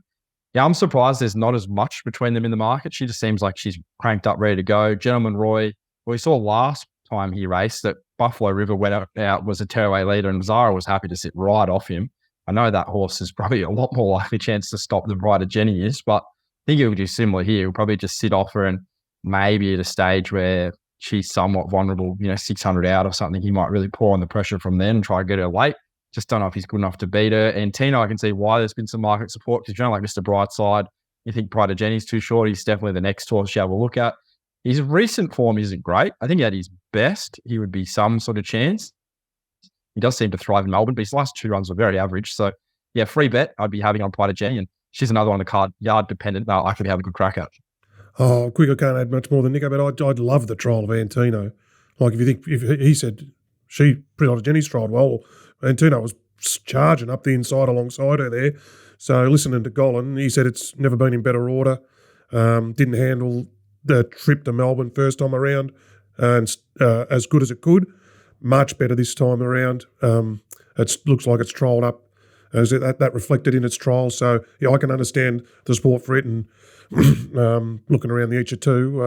yeah, I'm surprised there's not as much between them in the market. She just seems like she's cranked up, ready to go. Gentleman Roy, we saw last time he raced that Buffalo River went out, was a tearaway leader, and Zara was happy to sit right off him. I know that horse is probably a lot more likely chance to stop than Brighter Jenny is, but I think he'll do similar here. He'll probably just sit off her, and maybe at a stage where she's somewhat vulnerable, 600 out or something, he might really pour on the pressure from then and try to get her late. Just don't know if he's good enough to beat her. And Tina, I can see why there's been some market support, because like Mr. Brightside, you think Brighter Jenny's too short. He's definitely the next horse you have a look at. His recent form isn't great. I think at his best, he would be some sort of chance. He does seem to thrive in Melbourne, but his last 2 runs were very average. So, yeah, free bet I'd be having on Brighter Jenny, and she's another one on the card, yard dependent. I could have a good crack at. Oh, quick, I can't add much more than Nico, but I'd love the trial of Antino. Like, if he said Brighter Jenny's trialled well, Antino was charging up the inside alongside her there. So listening to Gollan, he said it's never been in better order. Didn't handle the trip to Melbourne first time around and as good as it could. Much better this time around. It looks like it's trialled up. As that reflected in its trial. So, yeah, I can understand the support for it, and looking around the Heatchote too,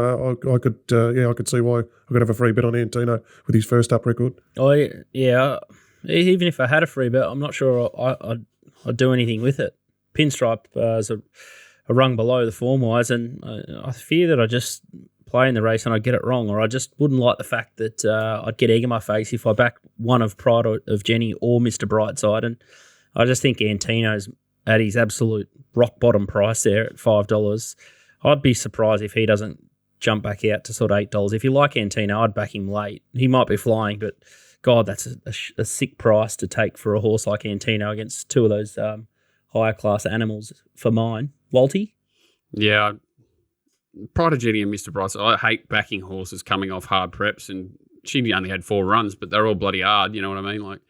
I could see why I could have a free bet on Antino with his first up record. Oh, yeah. Even if I had a free bet, I'm not sure I'd do anything with it. Pinstripe is a rung below the form-wise, and I fear that I just play in the race and I'd get it wrong, or I just wouldn't like the fact that I'd get egg in my face if I backed one of Pride of Jenny or Mr. Brightside, and I just think Antino's at his absolute rock-bottom price there at $5. I'd be surprised if he doesn't jump back out to sort of $8. If you like Antino, I'd back him late. He might be flying, but God, that's a sick price to take for a horse like Antino against 2 of those higher class animals for mine. Walty? Yeah, Pride of Jenny and Mr. Brightside, I hate backing horses coming off hard preps, and she only had 4 runs, but they're all bloody hard, you know what I mean? Like,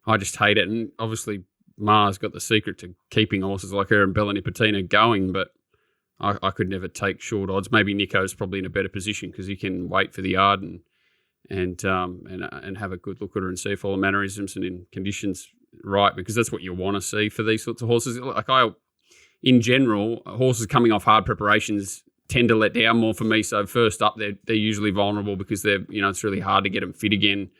I just hate it, and obviously Mars got the secret to keeping horses like her and Bella Nipotina going, but I could never take short odds. Maybe Nico's probably in a better position because he can wait for the yard and have a good look at her and see if all the mannerisms and in conditions right, because that's what you want to see for these sorts of horses. Like in general, horses coming off hard preparations tend to let down more for me. So first up, they're usually vulnerable because it's really hard to get them fit again.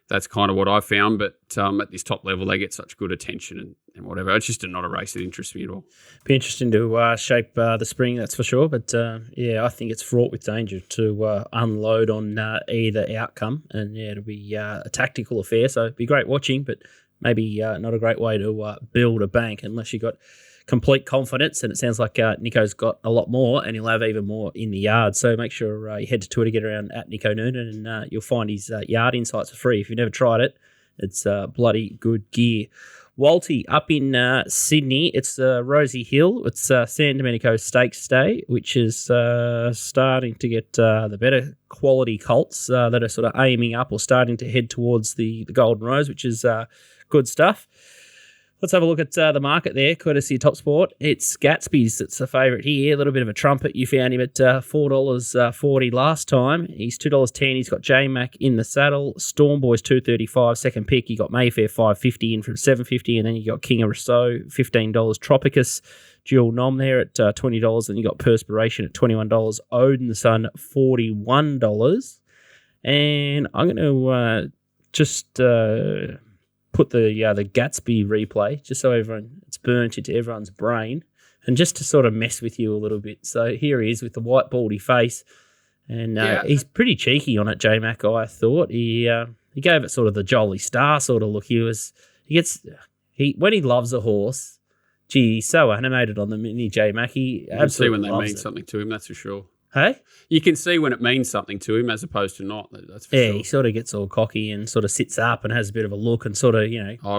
That's kind of what I found. But at this top level, they get such good attention and whatever. It's just not a race that interests me at all. Be interesting to shape the spring, that's for sure. But I think it's fraught with danger to unload on either outcome. And it'll be a tactical affair. So it'd be great watching, but maybe not a great way to build a bank unless you got complete confidence, and it sounds like Nico's got a lot more, and he'll have even more in the yard. So make sure you head to Twitter, get around at Nico Noonan, and you'll find his yard insights for free. If you've never tried it, it's bloody good gear. Walty, up in Sydney, it's Rosehill. It's San Domenico Stakes Day, which is starting to get the better quality colts that are sort of aiming up or starting to head towards the Golden Rose, which is good stuff. Let's have a look at the market there, courtesy of TopSport. It's Gatsby's that's the favourite here. A little bit of a trumpet. You found him at $4.40 last time. He's $2.10. He's got J-Mac in the saddle. Stormboy's $2.35. Second pick, you got Mayfair $5.50 in from $7.50. And then you got King of Rousseau, $15. Tropicus, Dual Nom there at $20. And you got Perspiration at $21. Odin the Sun, $41. And I'm going to just... put the Gatsby replay just so it's burnt into everyone's brain, and just to sort of mess with you a little bit. So here he is with the white baldy face, and he's pretty cheeky on it. J-Mac, I thought he gave it sort of the Jolly Star sort of look. When he loves a horse, gee, he's so animated on the mini. J-Mac, he absolutely see when they loves mean something to him. That's for sure. Hey? You can see when it means something to him as opposed to not. That's for sure. He sort of gets all cocky and sort of sits up and has a bit of a look and sort of,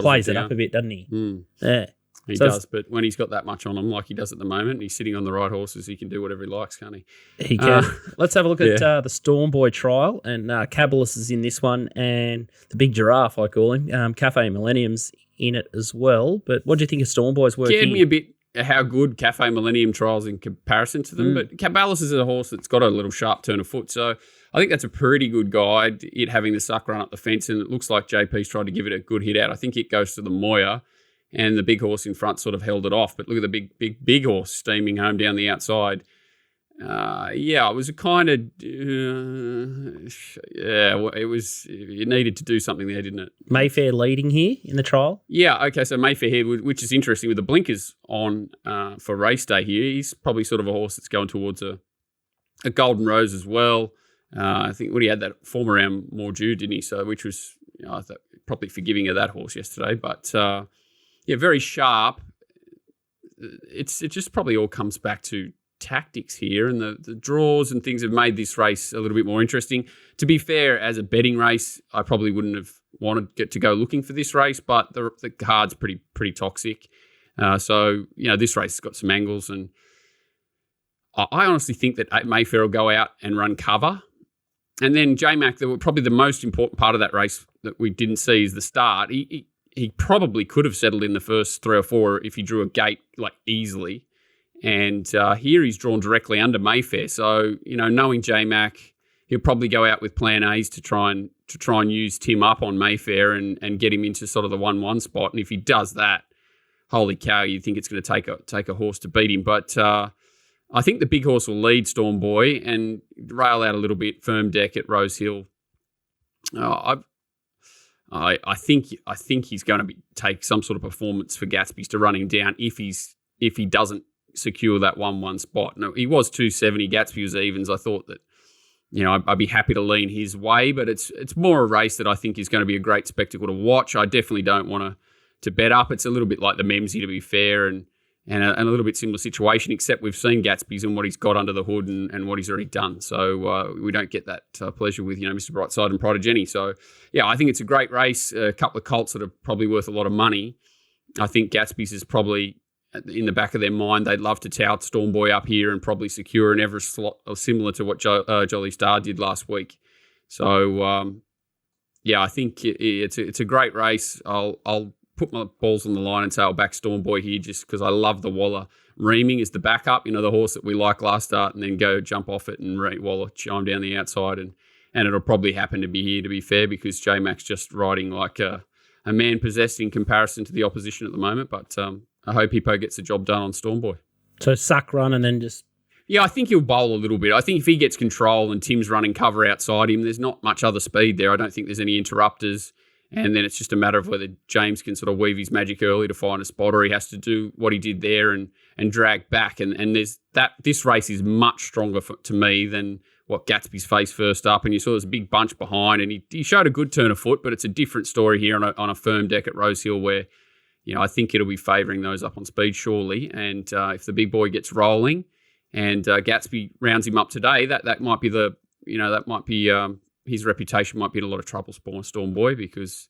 plays it up a bit, doesn't he? Mm. Yeah. He does, but when he's got that much on him like he does at the moment, he's sitting on the right horses, he can do whatever he likes, can't he? He can. Let's have a look at the Stormboy trial, and Cabalus is in this one, and the big giraffe, I call him, Cafe Millennium's in it as well. But what do you think of Stormboy's work Scared here? me a bit how good Cafe Millennium trials in comparison to them. But Caballos is a horse that's got a little sharp turn of foot. So I think that's a pretty good guide, it having the suck run up the fence. And it looks like JP's tried to give it a good hit out. I think it goes to the Moya, and the big horse in front sort of held it off. But look at the big horse steaming home down the outside. It was a kind of, it needed to do something there, didn't it? Mayfair leading here in the trial? Yeah, okay, so Mayfair here, which is interesting, with the blinkers on for race day here, he's probably sort of a horse that's going towards a Golden Rose as well. I think he had that form around more due, didn't he? So, which was, I thought, probably forgiving of that horse yesterday. But, very sharp. It just probably all comes back to tactics here, and the draws and things have made this race a little bit more interesting. To be fair, as a betting race, I probably wouldn't have wanted to go looking for this race, but the card's pretty toxic. So this race has got some angles, and I honestly think that Mayfair will go out and run cover. And then J-Mac, probably the most important part of that race that we didn't see is the start. He probably could have settled in the first 3 or 4 if he drew a gate like easily. And here he's drawn directly under Mayfair. So, knowing J-Mac, he'll probably go out with plan A's to try and use Tim up on Mayfair and get him into sort of the 1-1 spot. And if he does that, holy cow, you think it's going to take a horse to beat him. But I think the big horse will lead Storm Boy and rail out a little bit, firm deck at Rosehill. I think he's going to take some sort of performance for Gatsby's to run him down if he doesn't secure that 1-1 spot. No, he was 270. Gatsby was evens. I thought that I'd be happy to lean his way, but it's more a race that I think is going to be a great spectacle to watch. I definitely don't want to bet up. It's a little bit like the Memsie, to be fair, and a little bit similar situation, except we've seen Gatsby's and what he's got under the hood and what he's already done. So we don't get that pleasure with Mr. Brightside and Prodigy. So I think it's a great race. A couple of colts that are probably worth a lot of money. I think Gatsby's is probably in the back of their mind. They'd love to tout Storm Boy up here and probably secure an Everest slot similar to what Jolly Star did last week. So I think it's a great race. I'll put my balls on the line and say I'll back Storm Boy here just because I love the Waller. Reaming is the backup, the horse that we like last start, and then go jump off it and Waller chime down the outside. And it'll probably happen to be here, to be fair, because J-Mac's just riding like a man possessed in comparison to the opposition at the moment. But I hope Hippo gets the job done on Storm Boy. So suck run and then just... Yeah, I think he'll bowl a little bit. I think if he gets control and Tim's running cover outside him, there's not much other speed there. I don't think there's any interrupters. And then it's just a matter of whether James can sort of weave his magic early to find a spot, or he has to do what he did there and drag back. And there's that. This race is much stronger to me than what Gatsby's faced first up. And you saw there's a big bunch behind, and he showed a good turn of foot, but it's a different story here on a firm deck at Rosehill where, I think it'll be favouring those up on speed surely. And if the big boy gets rolling and Gatsby rounds him up today, that might be his reputation might be in a lot of trouble for Storm Boy, because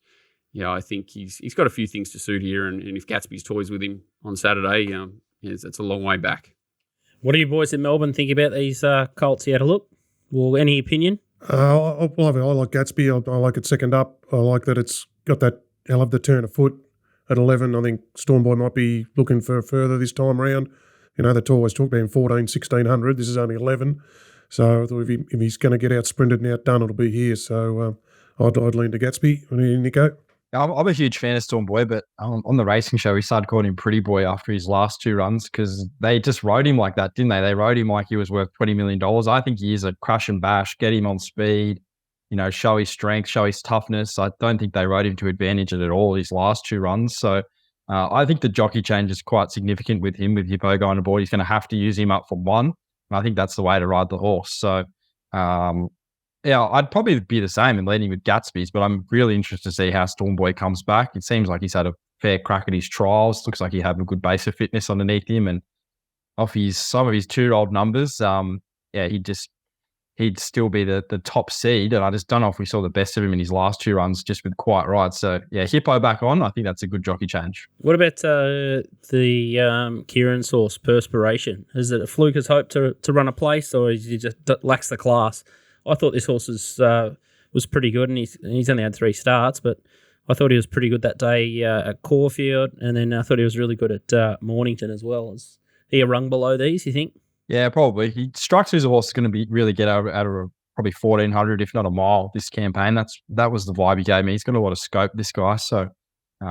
I think he's got a few things to suit here, and if Gatsby's toys with him on Saturday, it's a long way back. What do you boys in Melbourne think about these colts you had a look? Well, any opinion? I like Gatsby. I like it second up. I like that it's got that. I love the turn of foot at 11. I think Storm Boy might be looking for further this time around. The always talk about 14, 1600. This is only 11. So I thought if he's going to get out sprinted and outdone, it'll be here. So I'd lean to Gatsby. What do you, Nico? I'm a huge fan of Storm Boy, but on the racing show, we started calling him Pretty Boy after his last 2 runs because they just rode him like that, didn't they? They rode him like he was worth $20 million. I think he is a crush and bash, get him on speed, show his strength, show his toughness. I don't think they rode him to advantage at all his last 2 runs. So I think the jockey change is quite significant with him, with Hippo going aboard. He's going to have to use him up for 1. I think that's the way to ride the horse. So, I'd probably be the same in leading with Gatsby's, but I'm really interested to see how Storm Boy comes back. It seems like he's had a fair crack at his trials. Looks like he had a good base of fitness underneath him, and off some of his 2-year-old numbers, he'd still be the top seed. And I just don't know if we saw the best of him in his last 2 runs just with quiet rides. So, Hippo back on. I think that's a good jockey change. What about the Kieran's horse, Perspiration? Is it a fluker's hope to run a place, or is he just lacks the class? I thought this horse was pretty good, and he's only had 3 starts, but I thought he was pretty good that day at Caulfield, and then I thought he was really good at Mornington as well. Is he a rung below these, you think? Yeah, probably. He strikes me as a horse that's going to be really get out of probably 1,400, if not a mile, this campaign. That was the vibe he gave me. He's got a lot of scope, this guy, so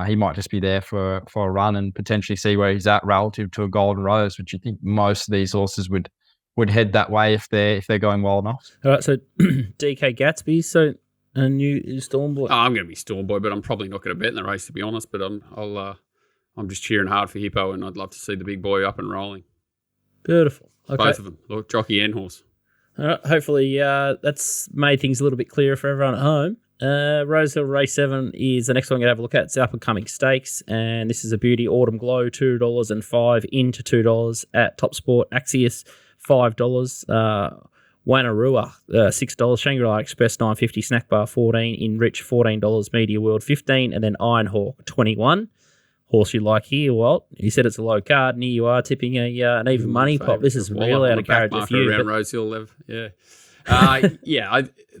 he might just be there for a run and potentially see where he's at relative to a Golden Rose, which you think most of these horses would head that way if they're going well enough. All right, so DK Gatsby, so a new Storm Boy. Oh, I'm going to be Storm Boy, but I'm probably not going to bet in the race, to be honest. But I'm just cheering hard for Hippo, and I'd love to see the big boy up and rolling. Beautiful. Okay. Both of them, look, jockey and horse. All right, hopefully that's made things a little bit clearer for everyone at home. Rosehill Race 7 is the next one I'm going to have a look at. It's the up-and-coming stakes, and this is a beauty. Autumn Glow, $2.05 into $2 at TopSport. Axios, $5. Wanarua, $6. Shangri-La Express, $9.50. Snack Bar, $14. Enrich, $14. Media World, $15. And then Iron Hawk, $21. Horse you like here, Walt. You said it's a low card, and here you are tipping an even money pop. This is real out of character for you. Around Rosehill, Lev. Yeah.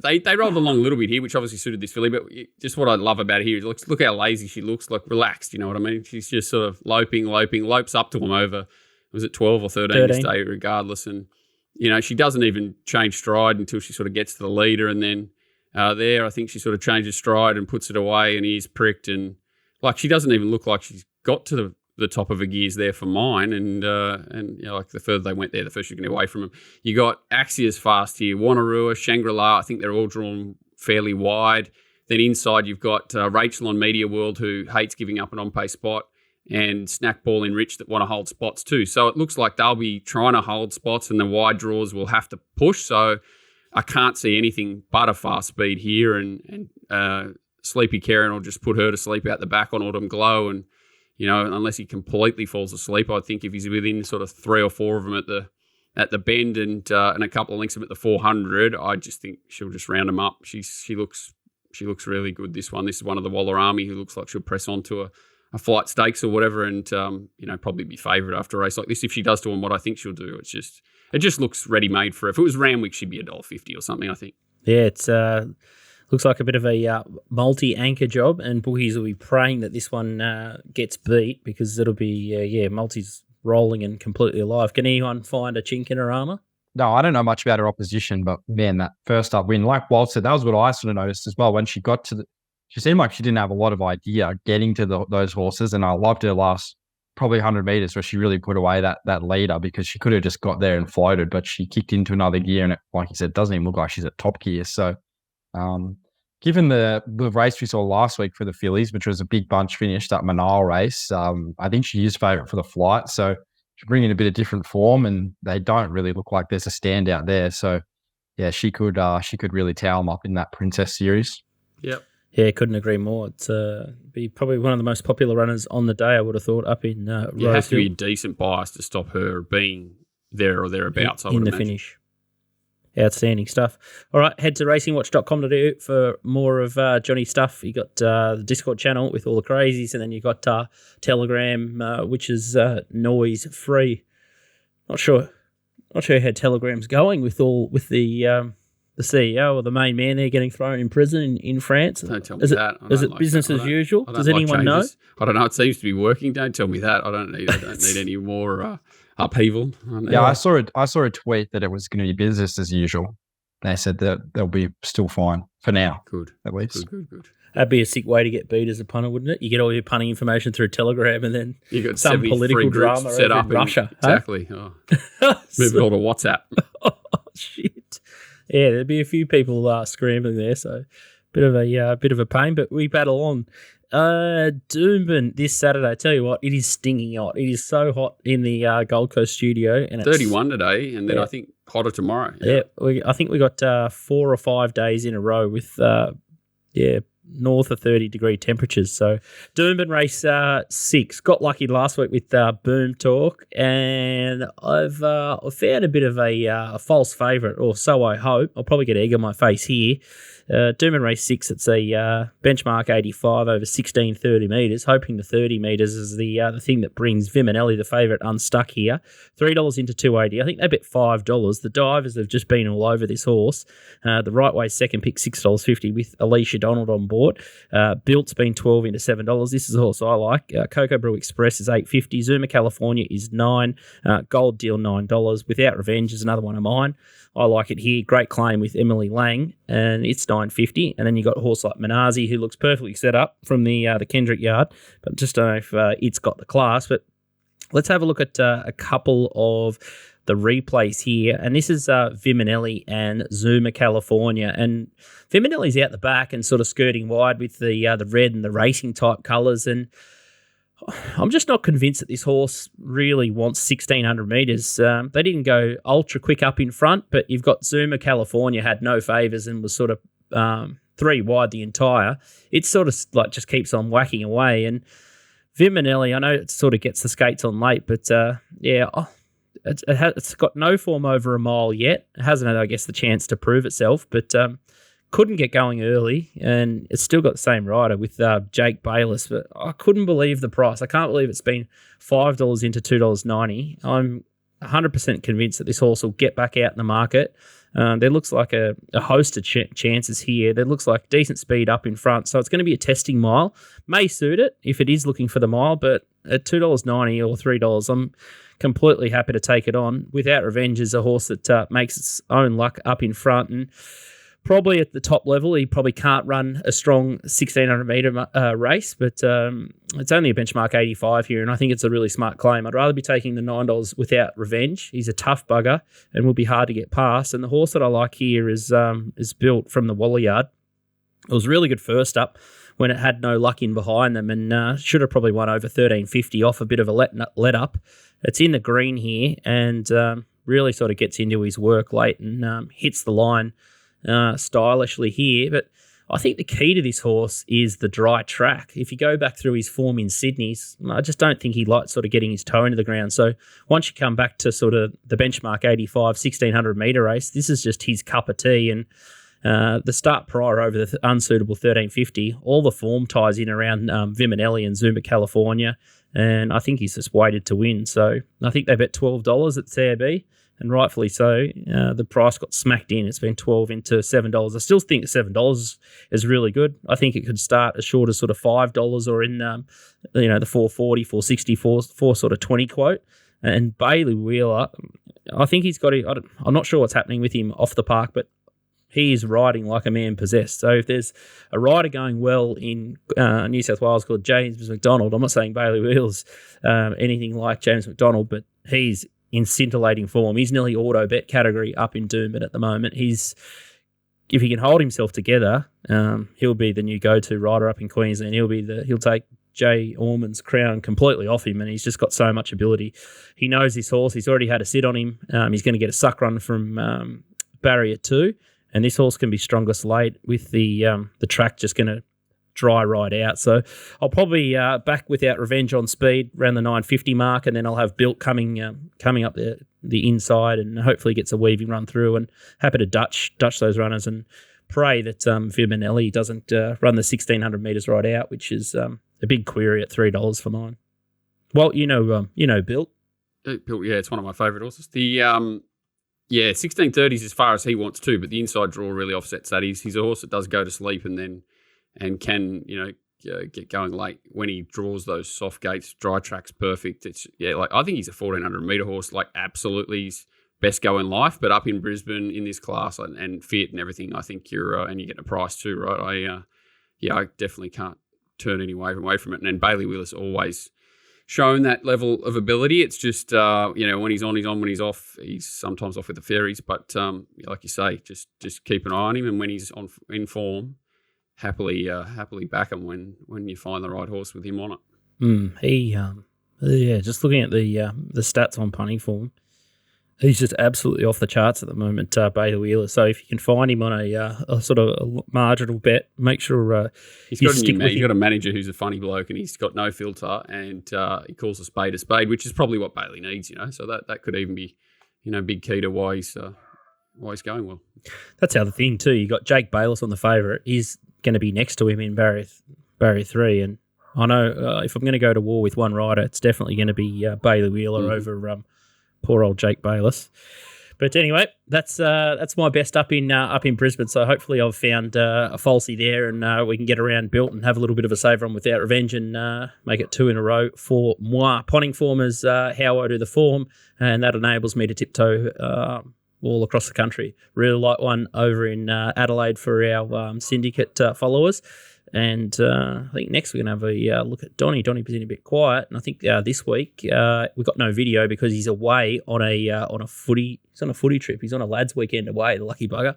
They rolled along a little bit here, which obviously suited this filly. But just what I love about it here is look how lazy she looks, like relaxed. You know what I mean? She's just sort of lopes up to him over, was it 12 or 13 this day, regardless. And, you know, she doesn't even change stride until she sort of gets to the leader. And then I think she sort of changes stride and puts it away, and ears pricked. And, like, she doesn't even look like she's got to the top of her gears there for mine. And you know, like the further they went there, the further you're going to get away from them. You got Axios fast here, Wanarua, Shangri-La. I think they're all drawn fairly wide. Then inside you've got Rachel on Media World, who hates giving up an on-pace spot, and Snack Ball Enrich that want to hold spots too. So it looks like they'll be trying to hold spots, and the wide draws will have to push. So I can't see anything but a fast speed here, and Sleepy Karen will just put her to sleep out the back on Autumn Glow. And, you know, unless he completely falls asleep, I think if he's within sort of 3 or 4 of them at the bend and a couple of links of them at the 400, I just think she'll just round them up. She looks really good, this one. This is one of the Waller Army who looks like she'll press on to a flight stakes or whatever, and you know, probably be favourite after a race like this if she does do what I think she'll do. It just looks ready made for her. If it was Randwick, she'd be $1.50 or something, I think. Yeah, it's looks like a bit of a multi-anchor job, and bookies will be praying that this one gets beat, because it'll be, multi's rolling and completely alive. Can anyone find a chink in her armour? No, I don't know much about her opposition, but man, that first up win, like Walt said, that was what I sort of noticed as well. When she got to she seemed like she didn't have a lot of idea getting to those horses, and I loved her last probably 100 metres where she really put away that leader, because she could have just got there and floated, but she kicked into another gear, and it, like you said, doesn't even look like she's at top gear. So given the race we saw last week for the fillies, which was a big bunch finish, that McNeil race, I think she is favourite for the flight. So she's bringing a bit of different form, and they don't really look like there's a standout there. So yeah, she could really towel them up in that Princess Series. Yep. Yeah, couldn't agree more. It's be probably one of the most popular runners on the day, I would have thought, up in Rosehill. You have to be a decent bias to stop her being there or thereabouts, I would in the imagine. finish. Outstanding stuff. All right, head to racingwatch.com.au for more of Johnny's stuff. You got the Discord channel with all the crazies, and then you got Telegram, which is noise free. Not sure how Telegram's going with the CEO or the main man there getting thrown in prison in France. Don't tell me that. Is it business as usual? Does anyone know? I don't know. It seems to be working. Don't tell me that. I don't need any more upheaval. Yeah, I saw a tweet that it was going to be business as usual. They said that they'll be still fine for now. Good. At least. Good. That'd be a sick way to get beat as a punter, wouldn't it? You get all your punting information through Telegram, and then you got some political drama set up in Russia. Exactly. Huh? Move it all to WhatsApp. Oh, shit. Yeah, there'd be a few people scrambling there, so bit of a pain, but we battle on. Doomben this Saturday. I tell you what, it is stinging hot. It is so hot in the Gold Coast studio, and 31 today, and then I think hotter tomorrow. Yeah, I think we got 4 or 5 days in a row with north of 30-degree temperatures. So Doomben race 6. Got lucky last week with Boom Talk, and I've found a bit of a false favourite, or so I hope. I'll probably get egg on my face here. Doomben race 6, it's a benchmark 85 over 1630 metres, hoping the 30 metres is the thing that brings Viminelli, the favourite, unstuck here. $3 into 280. I think they bet $5. The divers have just been all over this horse. The right way second pick, $6.50 with Alicia Donald on board. Built's been 12 into $7. This is a horse I like. Cocoa Brew Express is $8.50. Zuma California is $9. Gold Deal $9. Without Revenge is another one of mine. I like it here. Great claim with Emily Lang, and it's $9.50. And then you got a horse like Menazi, who looks perfectly set up from the Kendrick yard, but just don't know if it's got the class. But let's have a look at a couple of the replays here. And this is Viminelli and Zuma California. And Viminelli's out the back and sort of skirting wide with the red and the racing type colours. And I'm just not convinced that this horse really wants 1,600 metres. They didn't go ultra quick up in front, but you've got Zuma California had no favours and was sort of 3 wide the entire. It sort of like just keeps on whacking away. And Viminelli, I know it sort of gets the skates on late, but it's got no form over a mile yet. It hasn't had, I guess, the chance to prove itself, but couldn't get going early, and it's still got the same rider with Jake Bayless. But I couldn't believe the price. I can't believe it's been $5 into $2.90. I'm 100% convinced that this horse will get back out in the market. There looks like a host of chances here. There looks like decent speed up in front, so it's going to be a testing mile. May suit it if it is looking for the mile, but at $2.90 or $3, I'm completely happy to take it on. Without Revenge is a horse that makes its own luck up in front, and probably at the top level, he probably can't run a strong 1,600 metre race, but it's only a benchmark 85 here, and I think it's a really smart claim. I'd rather be taking the $9 Without Revenge. He's a tough bugger and will be hard to get past. And the horse that I like here is Built from the Wally Yard. It was really good first up when it had no luck in behind them, and should have probably won over 1,350 off a bit of a let up. It's in the green here, and really sort of gets into his work late and hits the line stylishly here. But I think the key to this horse is the dry track. If you go back through his form in Sydney, I just don't think he likes sort of getting his toe into the ground. So once you come back to sort of the benchmark 85, 1,600 metre race, this is just his cup of tea. And the start prior over the unsuitable 1,350, all the form ties in around Viminelli and Zuma California, and I think he's just waited to win. So I think they bet $12 at CAB, and rightfully so. The price got smacked in. It's been 12 into $7. I still think $7 is really good. I think it could start as short as sort of $5 or in the 440, 460, 4 sort of 20 quote. And Bailey Wheeler, I think he's got it. I'm not sure what's happening with him off the park, but he is riding like a man possessed. So if there's a rider going well in New South Wales called James McDonald, I'm not saying Bailey Wheeler's anything like James McDonald, but he's in scintillating form. He's nearly auto bet category up in Doomben at the moment. If he can hold himself together, he'll be the new go-to rider up in Queensland. He'll take Jay Orman's crown completely off him, and he's just got so much ability. He knows his horse. He's already had a sit on him. He's going to get a suck run from barrier 2, and this horse can be strongest late with the track just going to dry right out. So I'll probably back Without Revenge on speed around the 950 mark, and then I'll have Built coming up the inside, and hopefully gets a weaving run through, and happy to Dutch those runners and pray that Viminelli doesn't run the 1,600 metres right out, which is a big query at $3 for mine. Well, Built. Built, yeah, it's one of my favourite horses. The 1630 is as far as he wants to, but the inside draw really offsets that. He's a horse that does go to sleep and can get going late when he draws those soft gates. Dry track's perfect. I think he's a 1,400 metre horse. Like, absolutely, he's best go in life. But up in Brisbane in this class and fit and everything, I think you're and you get a price too, right? I definitely can't turn any away from it. And then Bailey Wheeler's always shown that level of ability. It's just when he's on, he's on. When he's off, he's sometimes off with the fairies. But like you say, just keep an eye on him. And when he's in form, happily back him when you find the right horse with him on it. Just looking at the stats on punting form, he's just absolutely off the charts at the moment, Bailey Wheeler. So if you can find him on a sort of a marginal bet, make sure he's got a manager who's a funny bloke, and he's got no filter, and he calls a spade, which is probably what Bailey needs. So that could even be big key to why he's he's going well. That's the other thing too. You got Jake Bayless on the favourite. He's going to be next to him in barrier 3, and I know if I'm going to go to war with one rider, it's definitely going to be Bailey Wheeler over poor old Jake Bayless. But anyway, that's my best up in Brisbane. So hopefully I've found a falsy there, and we can get around built and have a little bit of a save on without revenge and make it 2 in a row for moi. Ponting form is how I do the form, and that enables me to tiptoe all across the country. Really like one over in Adelaide for our syndicate followers. And I think next we're going to have a look at Donnie. Donnie's been a bit quiet, and I think this week we've got no video because he's away on a footy. He's on a footy trip. He's on a lads' weekend away. The lucky bugger.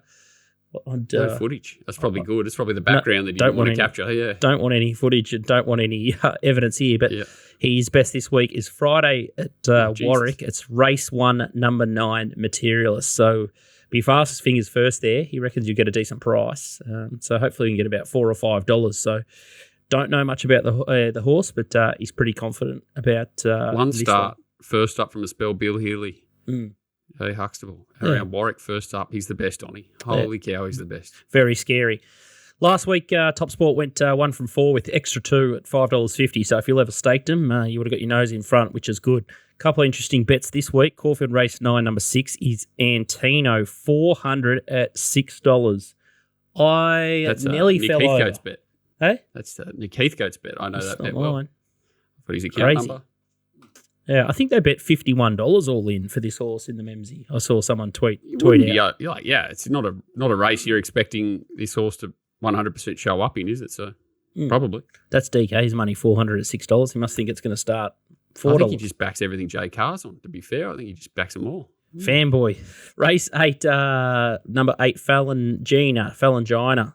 No footage. That's probably good. It's probably the background that you don't want to capture. Yeah. Don't want any footage and don't want any evidence here. But his best this week is Friday at Warwick. It's race 1, number 9, Materialist. So be fastest fingers first there. He reckons you get a decent price. So hopefully we can get about $4 or $5. So don't know much about the horse, but he's pretty confident about one start. First up from a spell, Bill Healy. Hey, Huxtable. Around Warwick, first up. He's the best, Donnie. Holy cow, he's the best. Very scary. Last week, TopSport went 1 from 4 with extra 2 at $5.50. So if you'll ever staked him, you would have got your nose in front, which is good. Couple of interesting bets this week. Caulfield race 9, number 6 is Antino, $400 at $6. That's nearly Nick fell over. Heathcote's bet. Hey? That's Nick Heathcote's bet. I know that bet well. But his account Crazy. number. Yeah, I think they bet $51 all in for this horse in the Memsie. I saw someone tweet out. It's not a race you're expecting this horse to 100% show up in, is it? So probably. That's DK's money, $400 at $6. He must think it's going to start $4. I think he just backs everything Jay Carr's on, to be fair. I think he just backs them all. Fanboy. Race 8, number 8, Phalangina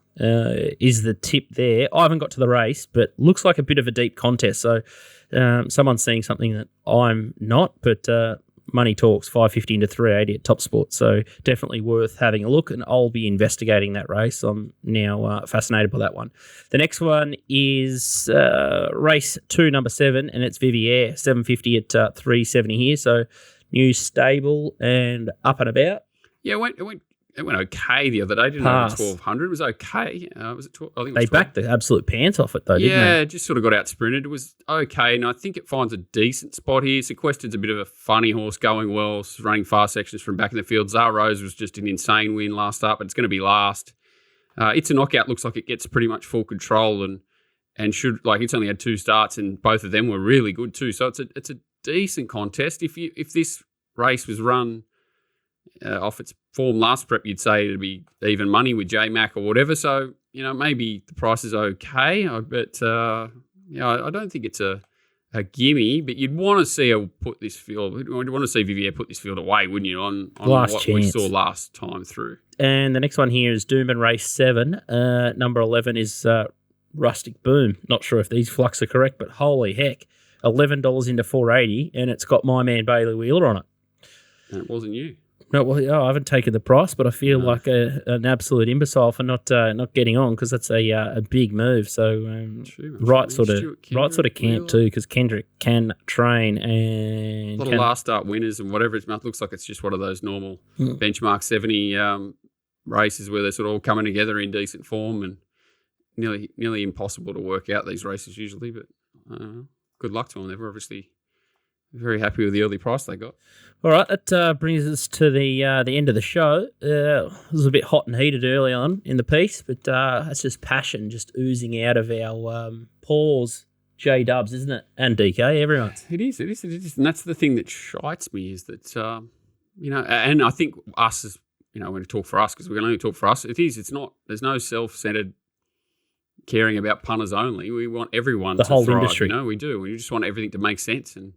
is the tip there. I haven't got to the race, but looks like a bit of a deep contest. So someone's seeing something that I'm not, but money talks, $5.50 into $3.80 at TopSport. So definitely worth having a look, and I'll be investigating that race. I'm now fascinated by that one. The next one is race 2, number 7, and it's Vivier, $7.50 at $3.70 here. So new stable and up and about. Yeah, it went okay the other day. Didn't know 1,200. It was okay. Was it 12? I think it was they 12. backed the absolute pants off it though, didn't they? Yeah, it just sort of got out sprinted. It was okay, and I think it finds a decent spot here. Sequester's a bit of a funny horse, going well, running fast sections from back in the field. Zara Rose was just an insane win last up, but it's going to be last. It's a knockout. Looks like it gets pretty much full control and should, like, it's only had 2 starts and both of them were really good too. So it's a decent contest. If this race was run off its form last prep, you'd say it'd be even money with J-Mac or whatever. So, maybe the price is okay. But, I don't think it's a gimme, but you'd want to see her put this field. You'd want to see Vivier put this field away, wouldn't you, on what we saw last time through. And the next one here is Doomben race 7. Number 11 is Rustic Boom. Not sure if these flux are correct, but holy heck, $11 into $4.80, and it's got my man Bailey Wheeler on it. And it wasn't you. No, well, I haven't taken the price, but I feel like an absolute imbecile for not getting on, because that's a big move. So right sort of camp too, because Kendrick can train and a lot of last start winners and whatever. It looks like it's just one of those normal benchmark 70 races where they're sort of all coming together in decent form, and nearly impossible to work out these races usually. But good luck to them. They're obviously very happy with the early price they got. All right, that brings us to the end of the show. It was a bit hot and heated early on in the piece, but it's just passion just oozing out of our pores. J-Dubs, isn't it? And DK, everyone. It is. And that's the thing that shites me is that, and I think us as, when we talk for us, because we can only talk for us, it's not, there's no self-centered caring about punters only. We want everyone to whole thrive, industry. We do. We just want everything to make sense and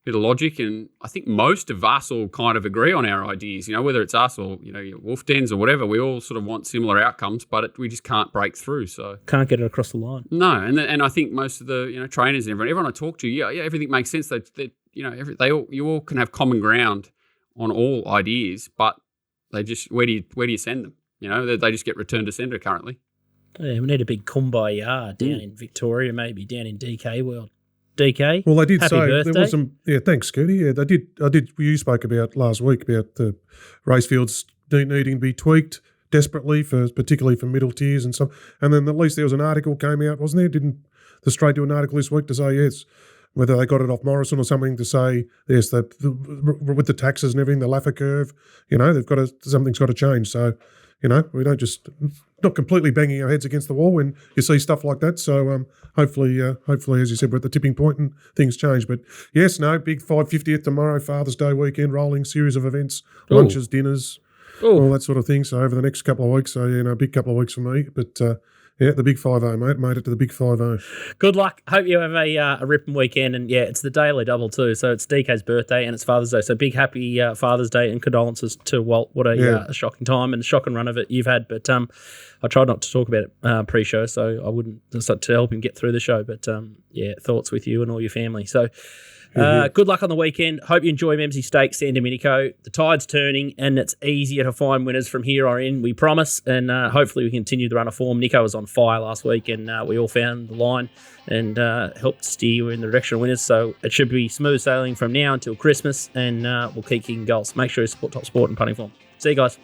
bit of logic, and I think most of us all kind of agree on our ideas, whether it's us or, your Wolf Dens or whatever, we all sort of want similar outcomes, but we just can't break through. So can't get it across the line. No, and I think most of the, trainers and everyone I talk to, everything makes sense. You all can have common ground on all ideas, but they just, where do you send them? They just get returned to sender currently. Yeah, we need a big kumbaya down in Victoria, maybe down in DK world. DK, well, they did happy say birthday. there was some. Yeah, thanks, Scooty. Yeah, they did. You spoke about last week about the race fields needing to be tweaked desperately, particularly for middle tiers and stuff. And then at least there was an article came out, wasn't there? Didn't the Straight do an article this week to say, yes, whether they got it off Morrison or something, to say, yes, with the taxes and everything, the Laffer curve, something's got to change. So, we don't just not completely banging our heads against the wall when you see stuff like that. So hopefully, as you said, we're at the tipping point and things change. But yes, big 550th tomorrow, Father's Day weekend, rolling series of events, lunches, dinners, all that sort of thing. So over the next couple of weeks, a big couple of weeks for me. But the big 5-0, mate. Made it to the big 5-0. Good luck. Hope you have a ripping weekend. And it's the daily double too. So it's DK's birthday and it's Father's Day. So big happy Father's Day and condolences to Walt. What a shocking time and a shocking run of it you've had. But I tried not to talk about it pre-show, so I wouldn't to help him get through the show. But thoughts with you and all your family. So good luck on the weekend. Hope you enjoy Memsie Stakes, San Domenico. The tide's turning and it's easier to find winners from here on in, we promise. And hopefully we continue the run of form. Nico was on fire last week and we all found the line and helped steer you in the direction of winners. So it should be smooth sailing from now until Christmas and we'll keep kicking goals. Make sure you support TopSport and Punting Form. See you guys.